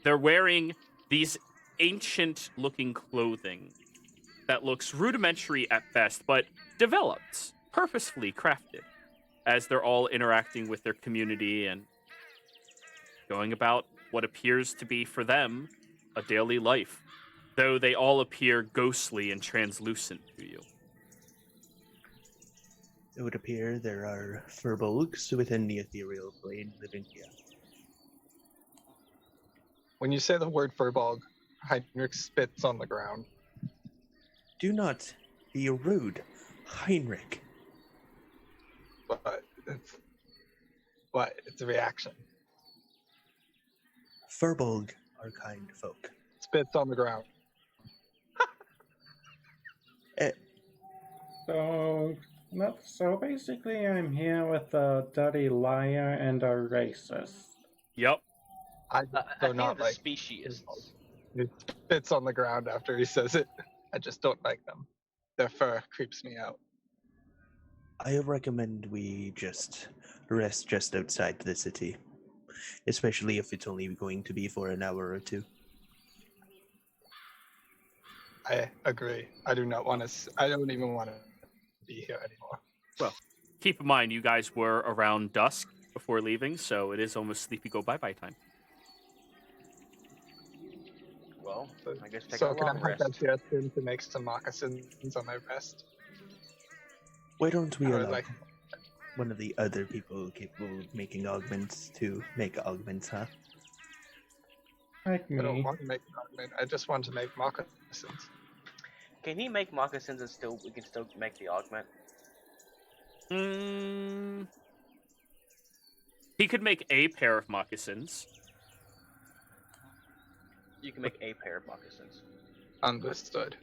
They're wearing these ancient-looking clothing that looks rudimentary at best, but developed, purposefully crafted, as they're all interacting with their community and going about what appears to be, for them, a daily life, though they all appear ghostly and translucent to you. It would appear there are furbolgs within the ethereal plane living here. When you say the word furbog, Heinrich spits on the ground. Do not be rude, Heinrich. But it's a reaction. Furbolg are kind folk. Spits on the ground. So basically, I'm here with a dirty liar and a racist. Yep. I I do think not the like. species. He spits on the ground after he says it. I just don't like them. Their fur creeps me out. I recommend we just rest just outside the city, especially if it's only going to be for an hour or two. I agree. I do not want to. I don't even want to be here anymore. Keep in mind, you guys were around dusk before leaving, so it is almost sleepy go bye-bye time. Well, I guess take So a can I long have rest. that suggestion to make some moccasins on my rest? Why don't we I would allow like. one of the other people capable of making augments to make augments, huh? Like I don't me. want to make an augment. I just want to make moccasins. Can he make moccasins and we can still make the augment? He could make a pair of moccasins. You can make a pair of moccasins. Understood.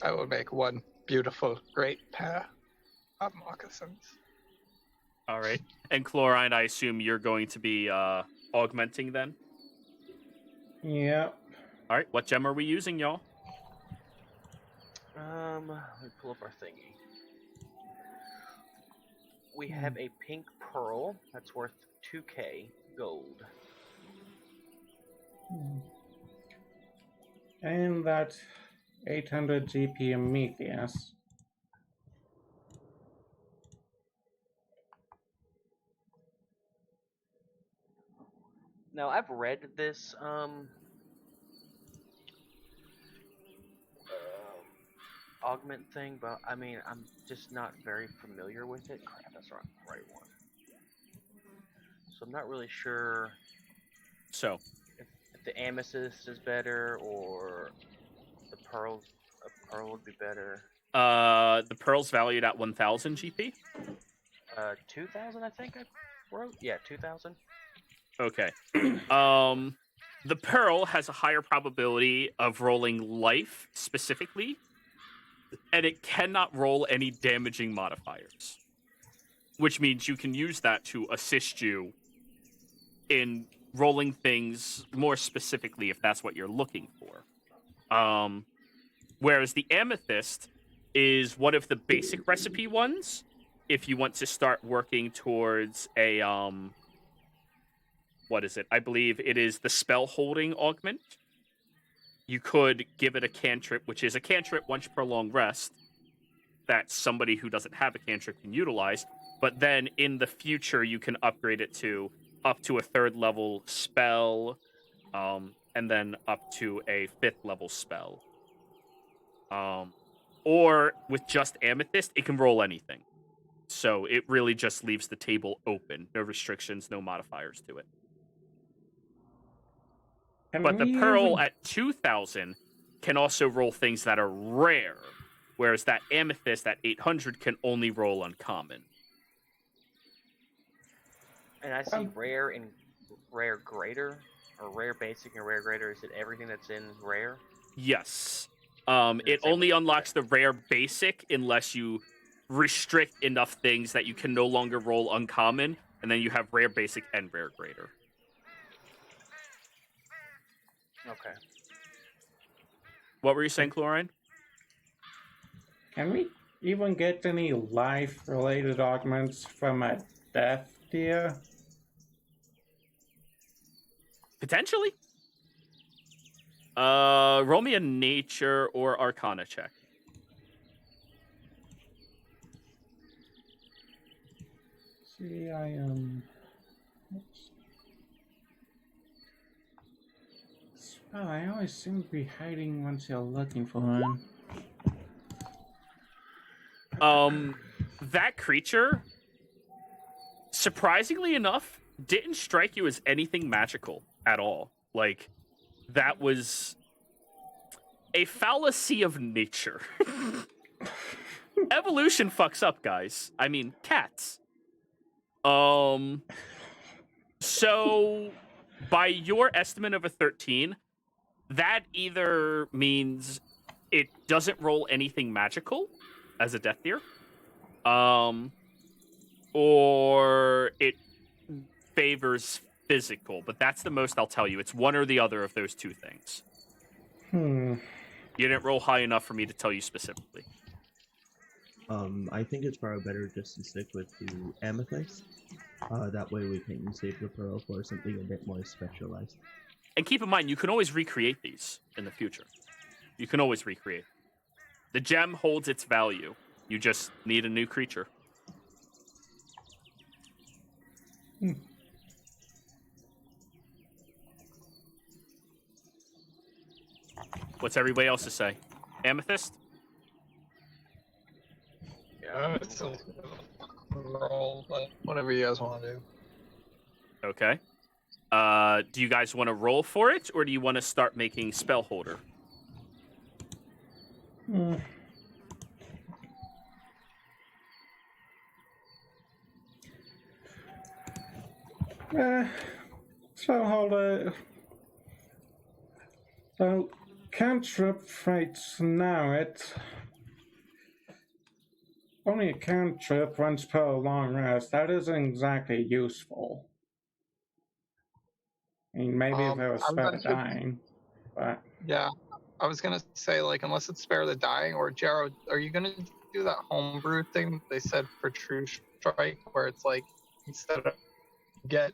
I will make one beautiful, great pair of moccasins. All right. And Chlorine, I assume you're going to be augmenting then? Yep. All right. What gem are we using, y'all? Let me pull up our thingy. We have a pink pearl that's worth 2k gold. And that 800 GP Prometheus. Now I've read this augment thing, but I mean I'm just not very familiar with it. Crap, that's not the right one. So I'm not really sure So, if the amethyst is better, or the pearl. A pearl would be better. The pearl's valued at 1,000 GP. 2,000, I think I wrote. Yeah, 2,000. Okay. The pearl has a higher probability of rolling life specifically, and it cannot roll any damaging modifiers, which means you can use that to assist you in rolling things more specifically if that's what you're looking for. Whereas the amethyst is one of the basic recipe ones if you want to start working towards a what is it? I believe it is the spell holding augment. You could give it a cantrip, which is a cantrip once per long rest that somebody who doesn't have a cantrip can utilize. But then in the future, you can upgrade it to up to a 3rd level spell, and then up to a 5th level spell. Or with just amethyst, it can roll anything. So it really just leaves the table open. No restrictions, no modifiers to it. But the pearl at 2,000 can also roll things that are rare, whereas that amethyst at 800 can only roll uncommon. And I see rare and rare greater, or rare basic and rare greater. Is it everything that's in rare? Yes. It only unlocks the rare basic unless you restrict enough things that you can no longer roll uncommon, and then you have rare basic and rare greater. Okay. What were you saying, Chlorine? Can we even get any life-related augments from a death tier? Potentially. Roll me a nature or arcana check. See, I am. Well, I always seem to be hiding once you're looking for one. That creature, surprisingly enough, didn't strike you as anything magical at all. Like, that was a fallacy of nature. Evolution fucks up, guys. I mean, cats. So, by your estimate of a 13, that either means it doesn't roll anything magical as a death tier, or it favors physical, but that's the most I'll tell you. It's one or the other of those two things. You didn't roll high enough for me to tell you specifically. I think it's probably better just to stick with the amethyst. That way we can save the pearl for something a bit more specialized. And keep in mind, you can always recreate these in the future. You can always recreate. The gem holds its value. You just need a new creature. What's everybody else to say? Amethyst? Yeah, it's a roll, but whatever you guys want to do. Okay. Do you guys want to roll for it, or do you want to start making spell holder? Spellholder. So, cantrip fights now. It's only a cantrip once per long rest. That isn't exactly useful. I mean, maybe if it was I'm spare not the sure- dying, but Yeah, I was gonna say, like, unless it's spare the dying, or Jaro, are you gonna do that homebrew thing they said for True Strike, where it's like instead of get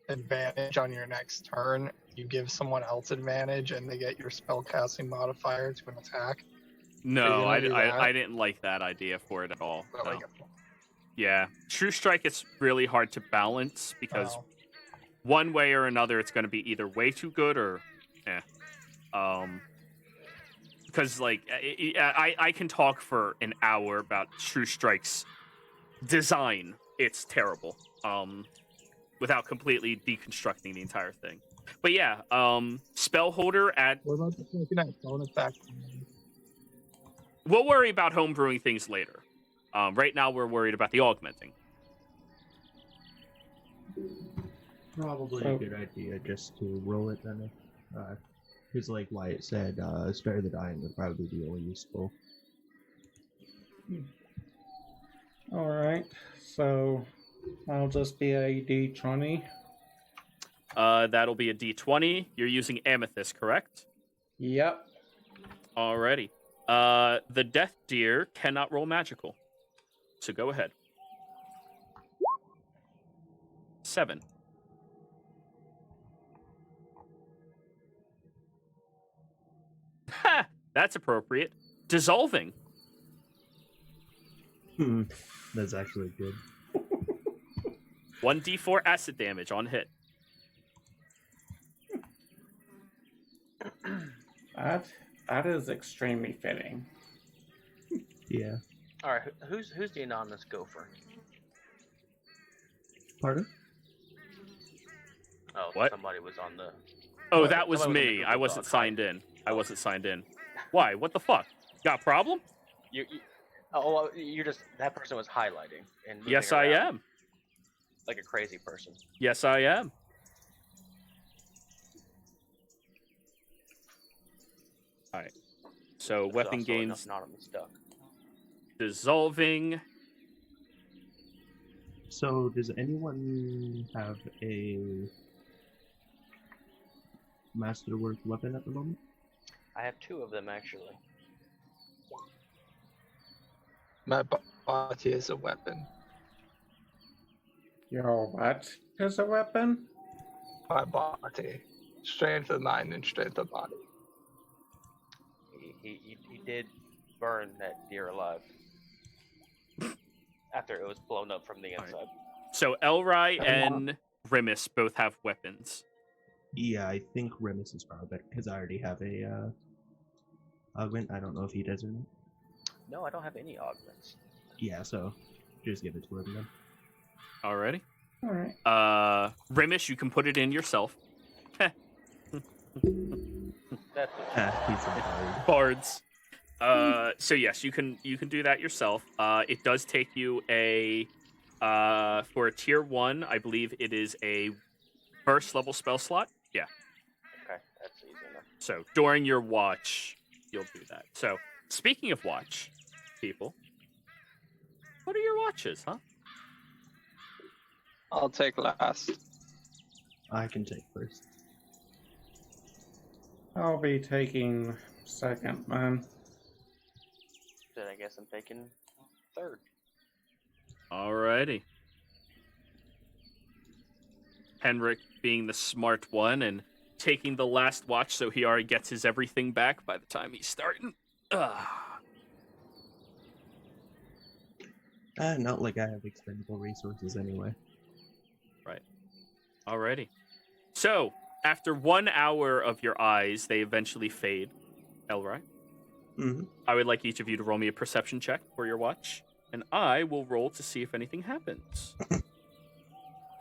advantage on your next turn, you give someone else advantage and they get your spellcasting modifier to an attack? No, Are you gonna do that? I didn't like that idea for it at all. But, No. like, Yeah, True Strike is really hard to balance because oh, one way or another, it's going to be either way too good or, because like I can talk for an hour about True Strike's design. It's terrible. Without completely deconstructing the entire thing. But yeah, spell holder at. What about the coconut bonus action? We'll worry about homebrewing things later. Right now, we're worried about the augmenting. Probably a good idea just to roll it then. Because like Wyatt said, Spare the Dying would probably be more useful. Alright, so I'll just be a D20. That'll be a D20. You're using Amethyst, correct? Yep. Alrighty. The Death Deer cannot roll magical. So go ahead. 7. Ha! That's appropriate. Dissolving. That's actually good. 1d4 acid damage on hit. That is extremely fitting. Yeah. All right, who's the anonymous gopher? Pardon? Oh, What? somebody was on the. Oh, that was Somebody me. in the I Google wasn't Doc. signed in. I wasn't signed in. Why? What the fuck? Got a problem? You're just that person was highlighting and moving Yes, I around am. like a crazy person. Yes, I am. All right. So There's weapon also gains anonymous duck. dissolving. So, does anyone have a masterwork weapon at the moment? I have 2 of them actually. My body is a weapon. Your what is a weapon? My body. Strength of mind and strength of body. He did burn that deer alive after it was blown up from the All right. inside. So Elrai and Rimus both have weapons. Yeah, I think Remus is probably better because I already have a augment. I don't know if he does or not. No, I don't have any augments. Yeah, so just give it to him then. Alrighty. Alright. Rimus, you can put it in yourself. That's He's a bard. Bards. So yes, you can do that yourself. It does take you a for a tier 1, I believe it is a first level spell slot. Yeah. okay. That's easy enough. So during your watch, you'll do that. So speaking of watch, people, what are your watches, huh? I'll take last. I can take first. I'll be taking second, man. Then I guess I'm taking 3rd. Alrighty. Henrik being the smart one and taking the last watch so he already gets his everything back by the time he's starting. Not like I have expendable resources anyway. Alrighty. So, after 1 hour of your eyes, they eventually fade. Elrai, Mm-hmm. I would like each of you to roll me a perception check for your watch, and I will roll to see if anything happens.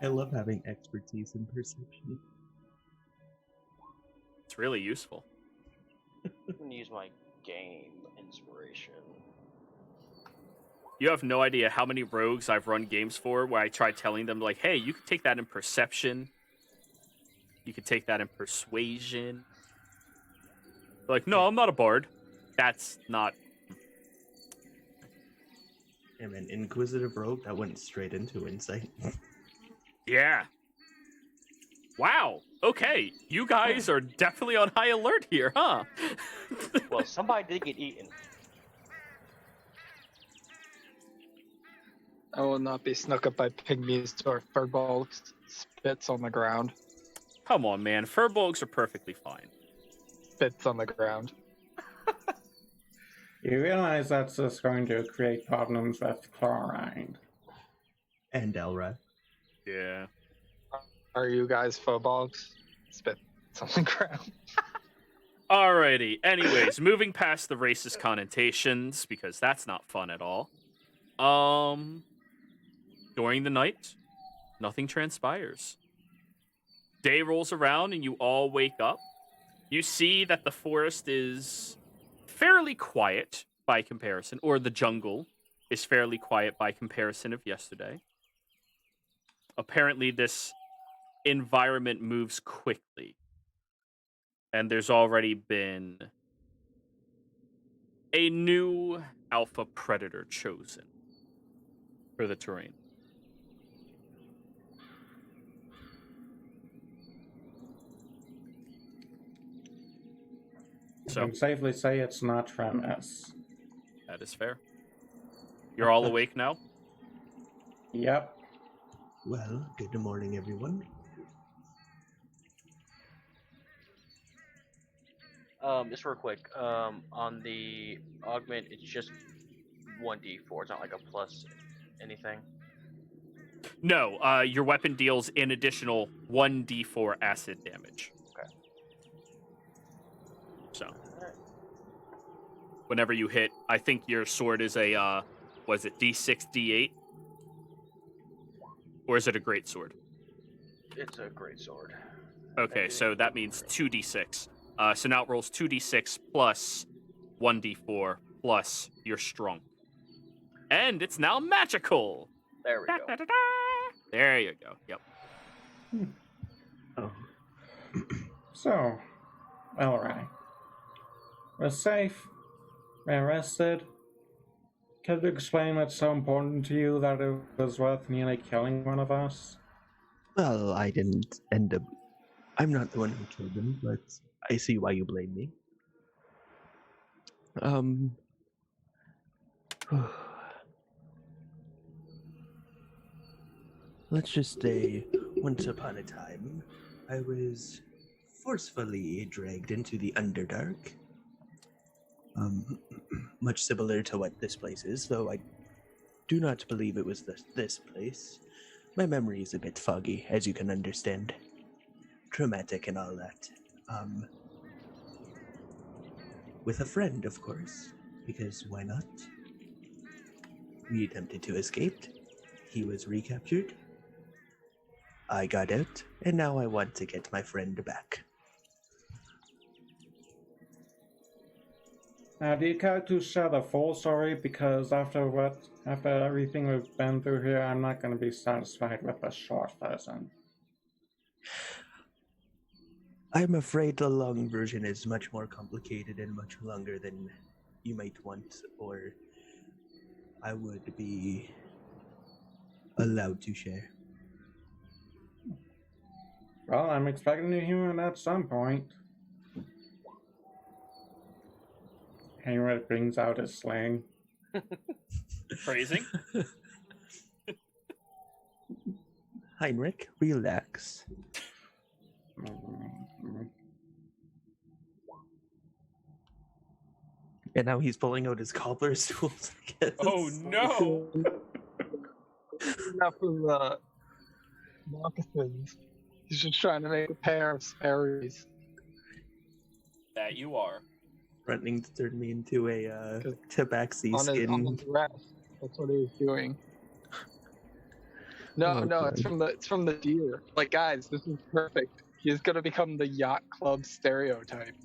I love having expertise in perception. It's really useful. I'm gonna use my game inspiration. You have no idea how many rogues I've run games for where I try telling them, like, hey, you can take that in perception. You can take that in persuasion. They're like, no, I'm not a bard. That's not... I'm an inquisitive rogue that went straight into insight. Yeah. Wow. Okay. You guys are definitely on high alert here, huh? Well, somebody did get eaten. I will not be snuck up by pygmies or furbolgs spits on the ground. Come on, man. Furbolgs are perfectly fine. Spits on the ground. You realize that's just going to create problems with chlorine. And Elra. Yeah. Are you guys furbolgs? Spits on the ground. Alrighty. Anyways, moving past the racist connotations, because that's not fun at all. During the night, nothing transpires. Day rolls around and you all wake up. You see that the forest is fairly quiet by comparison, or the jungle is fairly quiet by comparison of yesterday. Apparently, this environment moves quickly, and there's already been a new alpha predator chosen for the terrain. You So, can safely say it's not Tremis. that is fair. You're all awake now? Yep. Well, good morning, everyone. Just real quick. On the augment, it's just 1d4. It's not like a plus anything. No, your weapon deals an additional 1d4 acid damage. Okay. So, Alright. whenever you hit, I think your sword is a, was it d6, d8? Or is it a great sword? It's a great sword. Okay, so that means 2d6. So now it rolls 2d6 plus 1d4 plus your strong. And it's now magical! There we go. Da-da-da-da. There you go. Yep. Oh, So, alright. We're safe. We're rested. Can you explain what's so important to you that it was worth nearly killing one of us? well, I didn't end up. I'm not the one who killed him, but I see why you blame me. Let's just say, once upon a time, I was forcefully dragged into the underdark. Much similar to what this place is, though I do not believe it was this place. My memory is a bit foggy, as you can understand. Traumatic and all that. With a friend, of course, because why not? We attempted to escape. He was recaptured. I got out, and now I want to get my friend back. Now, do you care to share the full story? Because after everything we've been through here, I'm not going to be satisfied with the short version. I'm afraid the long version is much more complicated and much longer than you might want, or I would be allowed to share. Well, I'm expecting to hear it at some point. Heinrich brings out his sling. Phrasing? Heinrich, relax. And now he's pulling out his cobbler tools, I guess. Oh no! Enough of moccasins. He's just trying to make a pair of Sperry's. That you are. Threatening to turn me into a tabaxi On skin. his rest. That's what he was doing. No, no, Okay. it's from the deer. Like, guys, this is perfect. He's gonna become the yacht club stereotype.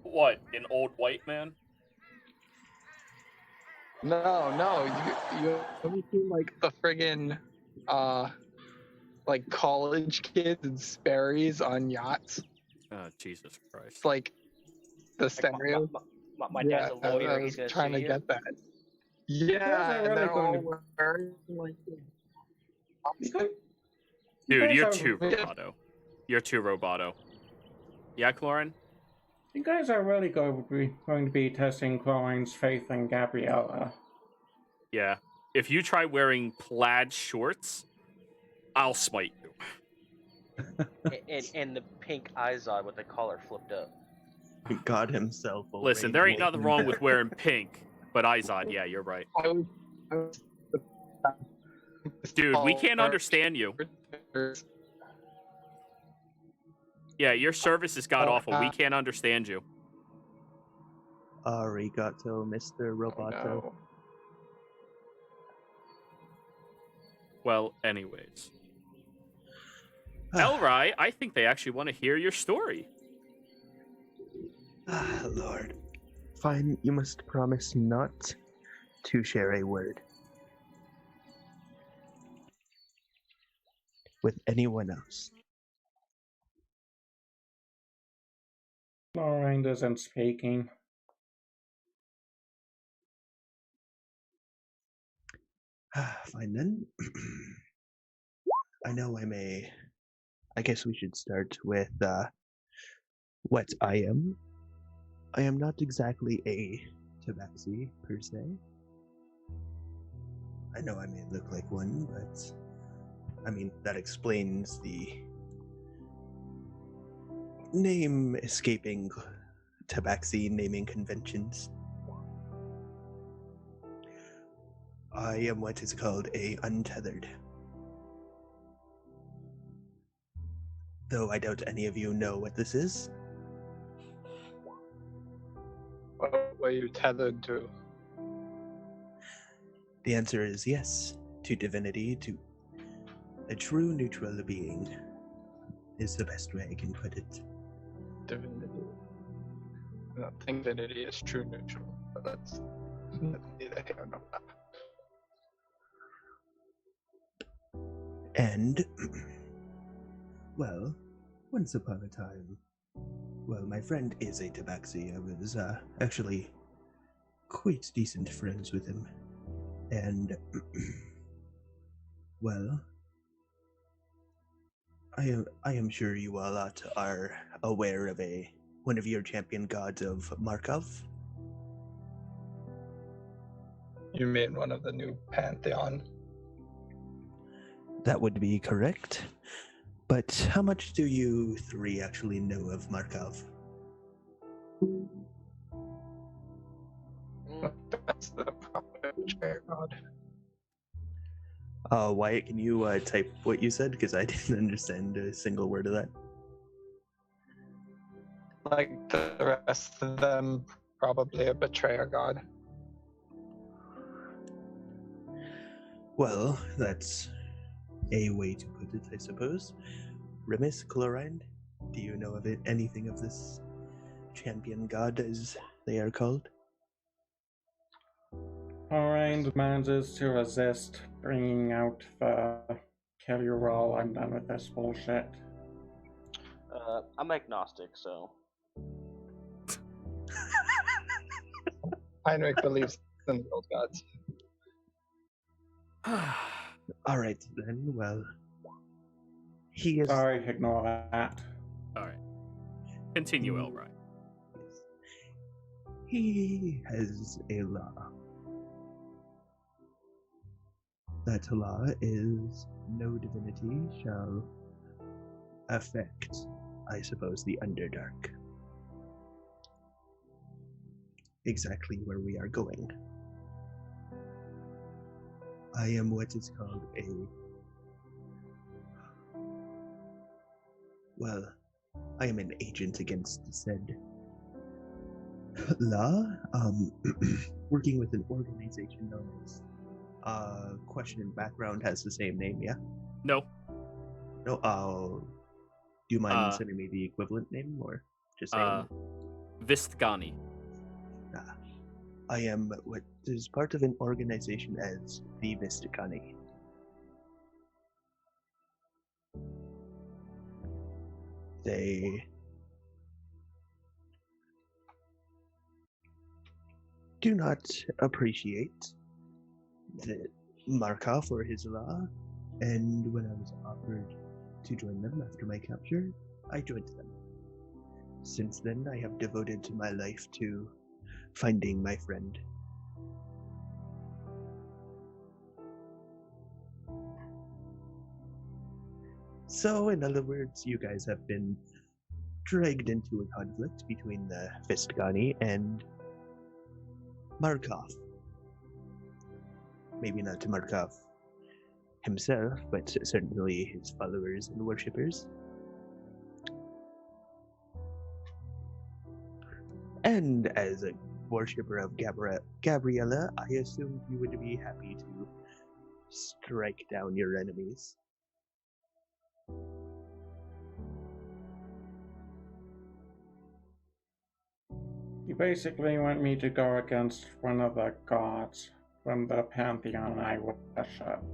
What, an old white man? No, no, you haven't seen like the friggin' like college kids and Sperry's on yachts. Oh, Jesus Christ. It's like the Like, stereo. my dad's a lawyer. I He's was gonna trying sue to you. get that. Yeah, are and really they're going all wearing like. Dude, guys you're are- too roboto. You're too roboto. Yeah, Clorin? You guys are really going to be testing Chlorine's faith in Gabriella. Yeah. If you try wearing plaid shorts, I'll smite you. And the pink Izod with the collar flipped up. God himself. will Listen, reign there ain't more nothing than wrong death. with wearing pink, but Izod, yeah, you're right. I was Dude, we can't understand you. Yeah, your service has got awful. We can't understand you. Arigato, Mr. Roboto. No. Well, anyways. Elrai, I think they actually want to hear your story. Lord. Fine, you must promise not to share a word with anyone else. Lorraine isn't speaking. Fine then. I know I guess we should start with what I am. I am not exactly a tabaxi per se. I know I may look like one, but I mean, that explains the name escaping tabaxi naming conventions. I am what is called a untethered. Though I doubt any of you know what this is. What were you tethered to? The answer is yes, to divinity, to a true neutral being, is the best way I can put it. Divinity. I don't think divinity is true neutral, but that's neither here nor there. And, well, once upon a time, well, my friend is a tabaxi. I was actually quite decent friends with him. And, well, I am sure you all are aware of one of your champion gods of Markov. You mean one of the new pantheon? That would be correct. But how much do you three actually know of Markov? That's the proper god. Wyatt, can you type what you said? Because I didn't understand a single word of that. Like the rest of them, probably a betrayer god. Well, that's a way to put it, I suppose. Remis, Chlorine, do you know of anything of this champion god, as they are called? Lorraine manages to resist bringing out the kill you roll. I'm done with this bullshit. I'm agnostic, so Heinrich believes in the old gods. All right, then, well, he is... Sorry, ignore that. All right. Continue, Elrai. He has a law. That law is no divinity shall affect, I suppose, the underdark. Exactly where we are going. I am what is called I am an agent against said law, working with an organization known as Question and Background has the same name, yeah? No. No, do you mind sending me the equivalent name, or just saying? Vistgani. I am what is part of an organization as the Vistakani. They do not appreciate the Markov or his law, and when I was offered to join them after my capture, I joined them. Since then, I have devoted my life to finding my friend. So, in other words, you guys have been dragged into a conflict between the Vistgani and Markov. Maybe not to Markov himself, but certainly his followers and worshippers. And as a worshipper of Gabriella, I assumed you would be happy to strike down your enemies. You basically want me to go against one of the gods from the pantheon I worship.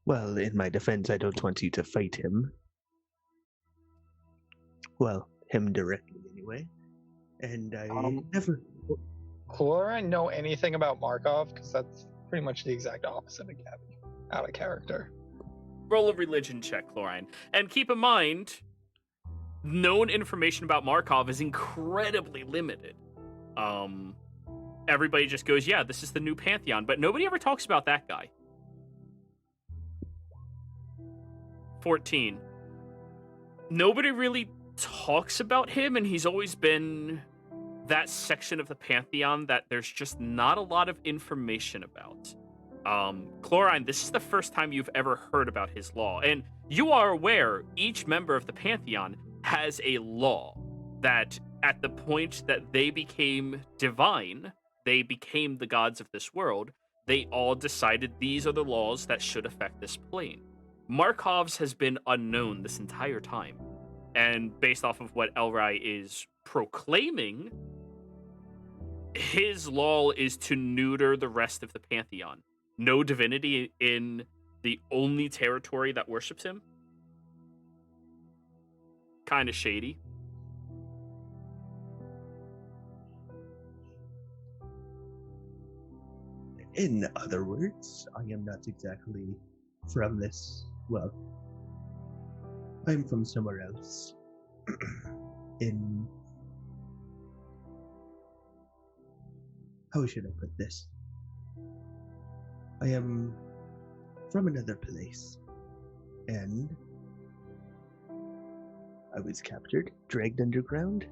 Well, in my defense, I don't want you to fight him. Well, him directly anyway. And I never... Chlora know anything about Markov? Because that's pretty much the exact opposite of Gabby. Out of character. Roll a religion check, Chlorine. And keep in mind, known information about Markov is incredibly limited. Everybody just goes, yeah, this is the new Pantheon, but nobody ever talks about that guy. 14. Nobody really talks about him, and he's always been that section of the Pantheon that there's just not a lot of information about. Chlorine, this is the first time you've ever heard about his law, and you are aware each member of the Pantheon has a law that at the point that they became divine, they became the gods of this world, they all decided these are the laws that should affect this plane. Markov's has been unknown this entire time, and based off of what Elrai is proclaiming, his law is to neuter the rest of the Pantheon. No divinity in the only territory that worships him. Kind of shady. In other words, I am not exactly from this, well, I'm from somewhere else. How should I put this? I am from another place, and I was captured, dragged underground,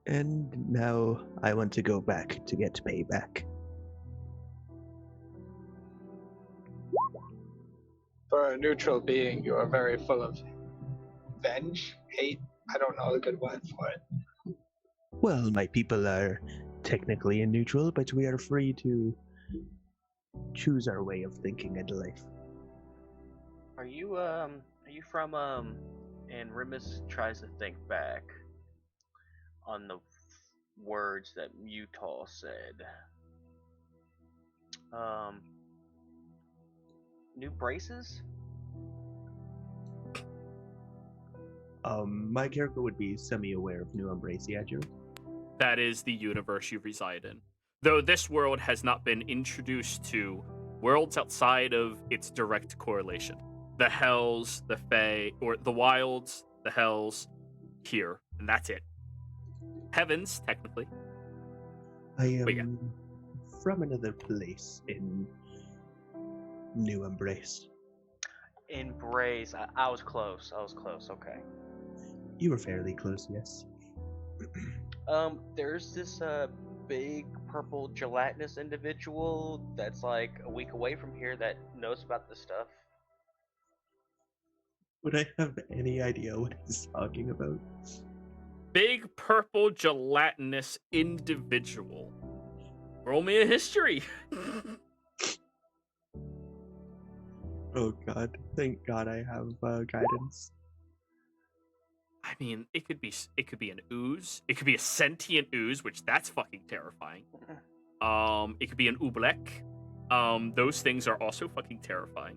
and now I want to go back to get payback. For a neutral being, you are very full of hate. I don't know the good word for it. Well, my people are technically in neutral, but we are free to choose our way of thinking in life. Are you from and Remus tries to think back on the words that Mutall said. New braces? My character would be semi-aware of New Umbracia, Joe. That is the universe you reside in. Though this world has not been introduced to worlds outside of its direct correlation. The Hells, the Fae, or the Wilds, the Hells, here, and that's it. Heavens, technically. I am from another place in New Embrace. Embrace. I was close. Okay. You were fairly close, yes. There's this big purple gelatinous individual that's like a week away from here that knows about this stuff. Would I have any idea what he's talking about? Big purple gelatinous individual. Roll me a history. Oh god, thank god I have guidance. I mean, it could be an ooze. It could be a sentient ooze, which that's fucking terrifying. It could be an oobleck. Those things are also fucking terrifying.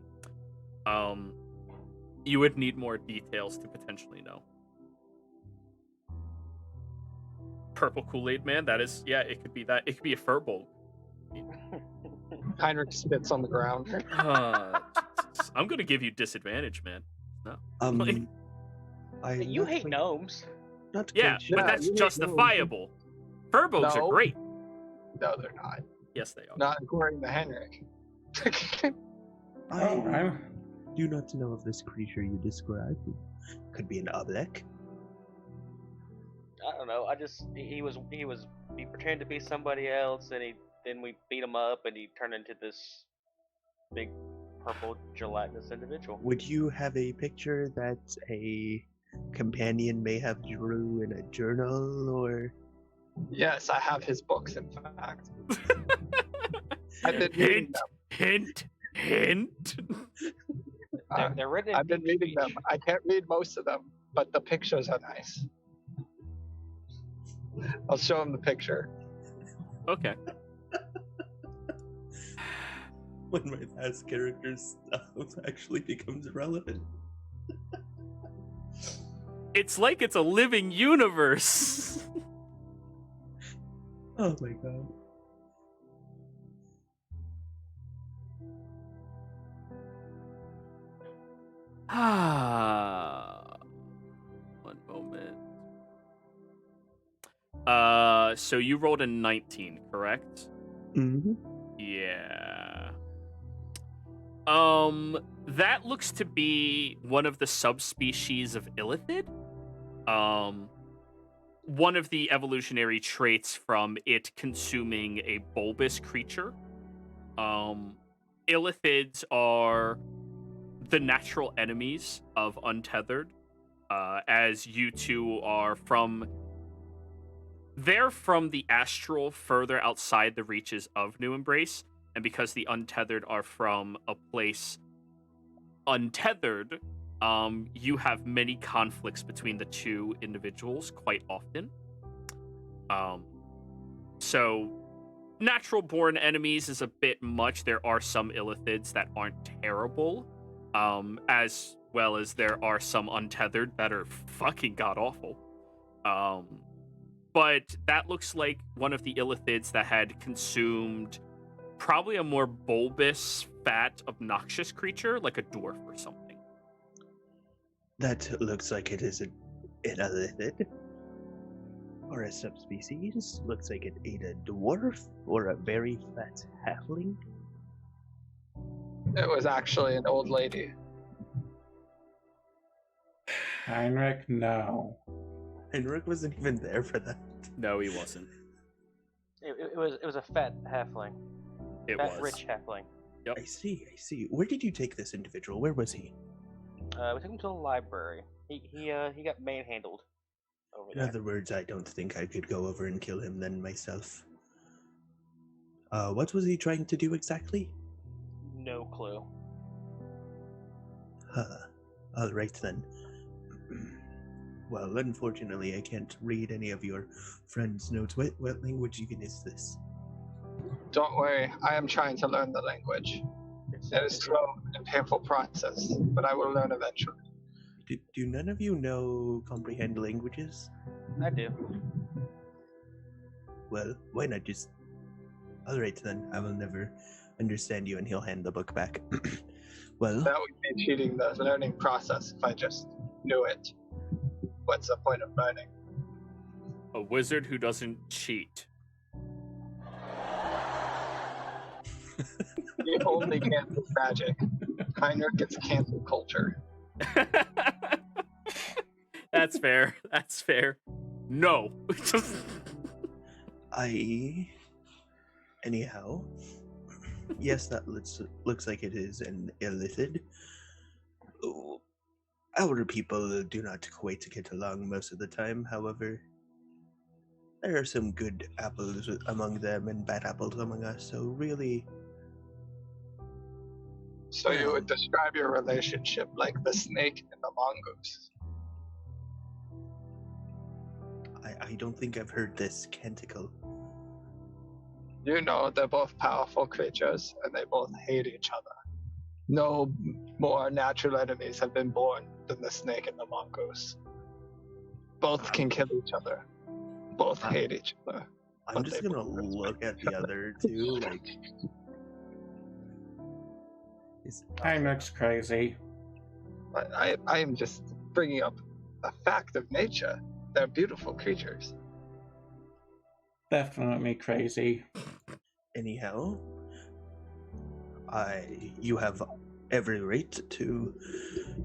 You would need more details to potentially know. Purple Kool-Aid man, that is, yeah, it could be that. It could be a furbolg. Heinrich spits on the ground. I'm gonna give you disadvantage, man. No. You hate gnomes. Not Yeah, sure. but that's justifiable. Furbolgs are great. No, they're not. Yes, they are. Not according to Henrik. I do not know of this creature you described. Could be an oobleck. I don't know. He pretended to be somebody else, and then we beat him up, and he turned into this big purple gelatinous individual. Would you have a picture that a companion may have drew in a journal, or? Yes, I have his books, in fact. I've been reading them. Hint. They're written in I've been reading them. I can't read most of them, but the pictures are nice. I'll show him the picture. Okay. When my past character's stuff actually becomes relevant. It's like it's a living universe. Oh my god. One moment. So you rolled a 19, correct? Mm-hmm. Yeah. That looks to be one of the subspecies of illithid. One of the evolutionary traits from it consuming a bulbous creature. Illithids are the natural enemies of Untethered, as you two are from... They're from the astral further outside the reaches of New Embrace, and because the Untethered are from a place untethered, you have many conflicts between the two individuals quite often. So natural-born enemies is a bit much. There are some illithids that aren't terrible, as well as there are some untethered that are fucking god-awful. But that looks like one of the illithids that had consumed probably a more bulbous, fat, obnoxious creature, like a dwarf or something. That looks like it is an illithid. Or a subspecies. Looks like it ate a dwarf or a very fat halfling. It was actually an old lady. Heinrich, no. Henrik wasn't even there for that. No, he wasn't. It was a fat halfling. It Fat was. rich halfling. Yep. I see. Where did you take this individual? Where was he? We took him to the library. He got manhandled over In there. other words, I don't think I could go over and kill him then myself. What was he trying to do exactly? No clue. Alright then. Well, unfortunately, I can't read any of your friend's notes. What language even is this? Don't worry, I am trying to learn the language. It is a slow and painful process, but I will learn eventually. Do none of you know comprehend languages? I do. Well, why not just... Alright then, I will never understand you, and he'll hand the book back. Well... That would be cheating the learning process if I just knew it. What's the point of learning? A wizard who doesn't cheat. You only cancel magic. Heinrich gets cancel culture. That's fair. That's fair. No. Anyhow, yes, that looks like it is an illithid. Our people do not quite get along most of the time, however. There are some good apples among them and bad apples among us, so really... So you would describe your relationship like the snake and the mongoose. I don't think I've heard this canticle. You know, they're both powerful creatures, and they both hate each other. No more natural enemies have been born than the snake and the mongoose. Both can kill each other. Both hate each other. I'm just gonna look at the other two, like... Heinrich's crazy. I am just bringing up a fact of nature. They're beautiful creatures. Definitely crazy. Anyhow, you have every right to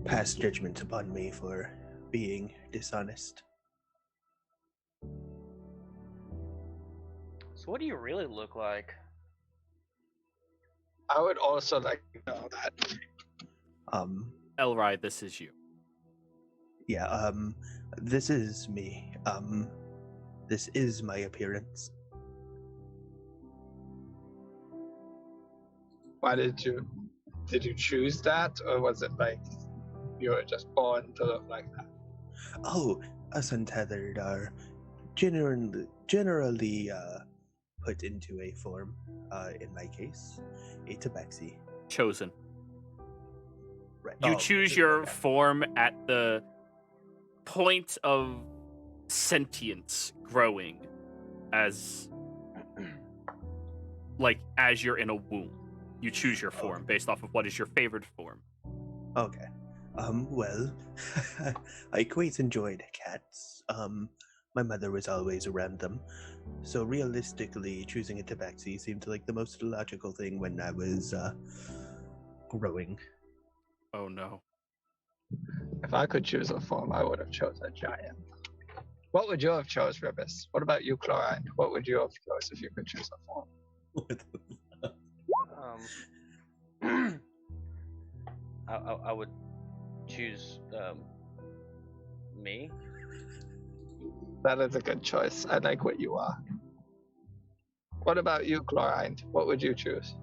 pass judgment upon me for being dishonest. So what do you really look like? I would also like to know that. Elrai, this is you. Yeah, this is me. This is my appearance. Why did you choose that, or was it like you were just born to look like that? Oh, us untethered are generally put into a form. In my case, a tabaxi. Chosen. Right. You Oh, choose your form at the point of sentience growing as as you're in a womb. You choose your form based off of what is your favorite form. Okay. Well, I quite enjoyed cats. My mother was always around them. So realistically, choosing a tabaxi seemed like the most logical thing when I was, growing. Oh no. If I could choose a form, I would have chosen a giant. What would you have chose, Ribis? What about you, Chlorine? What would you have chose if you could choose a form? I would choose me. That is a good choice. I like what you are. What about you, Chlorine? What would you choose?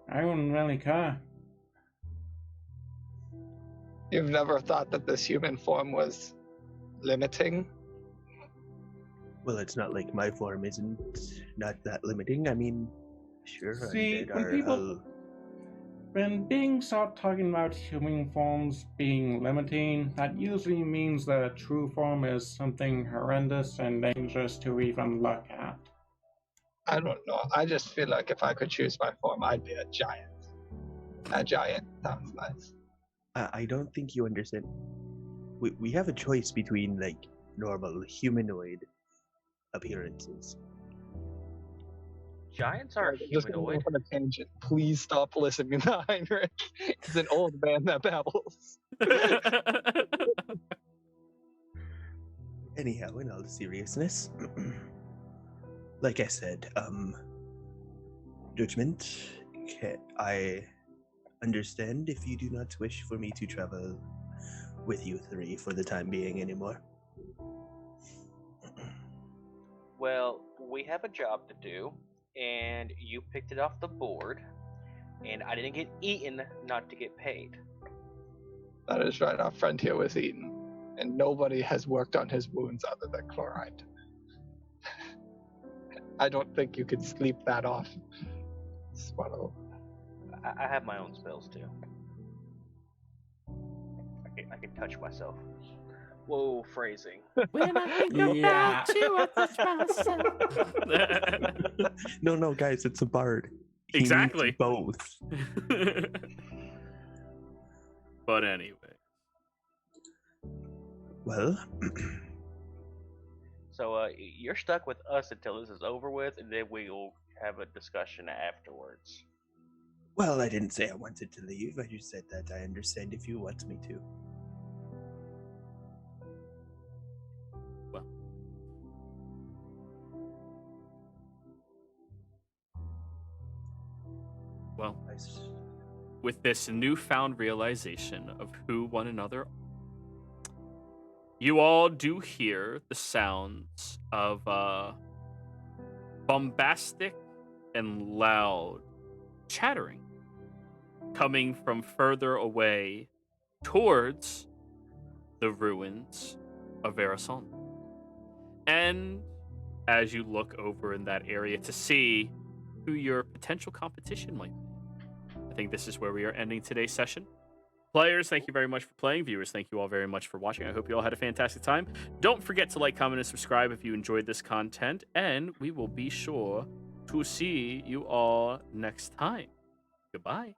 I wouldn't really care. You've never thought that this human form was limiting? Well, it's not like my form isn't not that limiting. I mean, sure, See, undead when are people- When beings start talking about human forms being limiting, that usually means the true form is something horrendous and dangerous to even look at. I don't know. I just feel like if I could choose my form, I'd be a giant. A giant sounds nice. I don't think you understand. We have a choice between like normal humanoid appearances. Giants are Just gonna go humanoid. off on a tangent. Please stop listening to Heinrich. He's an old man that babbles. Anyhow, in all seriousness, like I said, Judgment, I understand if you do not wish for me to travel with you three for the time being anymore. Well, we have a job to do, and you picked it off the board, and I didn't get eaten not to get paid. That is right. Our friend here was eaten, and nobody has worked on his wounds other than chloride. I don't think you could sleep that off. Swallow. I have my own spells too. I can touch myself. Whoa, phrasing. When I think Yeah. about you, I touch myself. No, guys, it's a bard. He needs Exactly. both. But anyway. Well, So you're stuck with us until this is over with, and then we'll have a discussion afterwards. well, I didn't say I wanted to leave. I just said that I understand if you want me to. Well, Nice. with this newfound realization of who one another are, you all do hear the sounds of bombastic and loud chattering coming from further away towards the ruins of Verason. And as you look over in that area to see who your potential competition might be, I think this is where we are ending today's session. Players, thank you very much for playing. Viewers, thank you all very much for watching. I hope you all had a fantastic time. Don't forget to like, comment, and subscribe if you enjoyed this content, and we will be sure to see you all next time. Goodbye.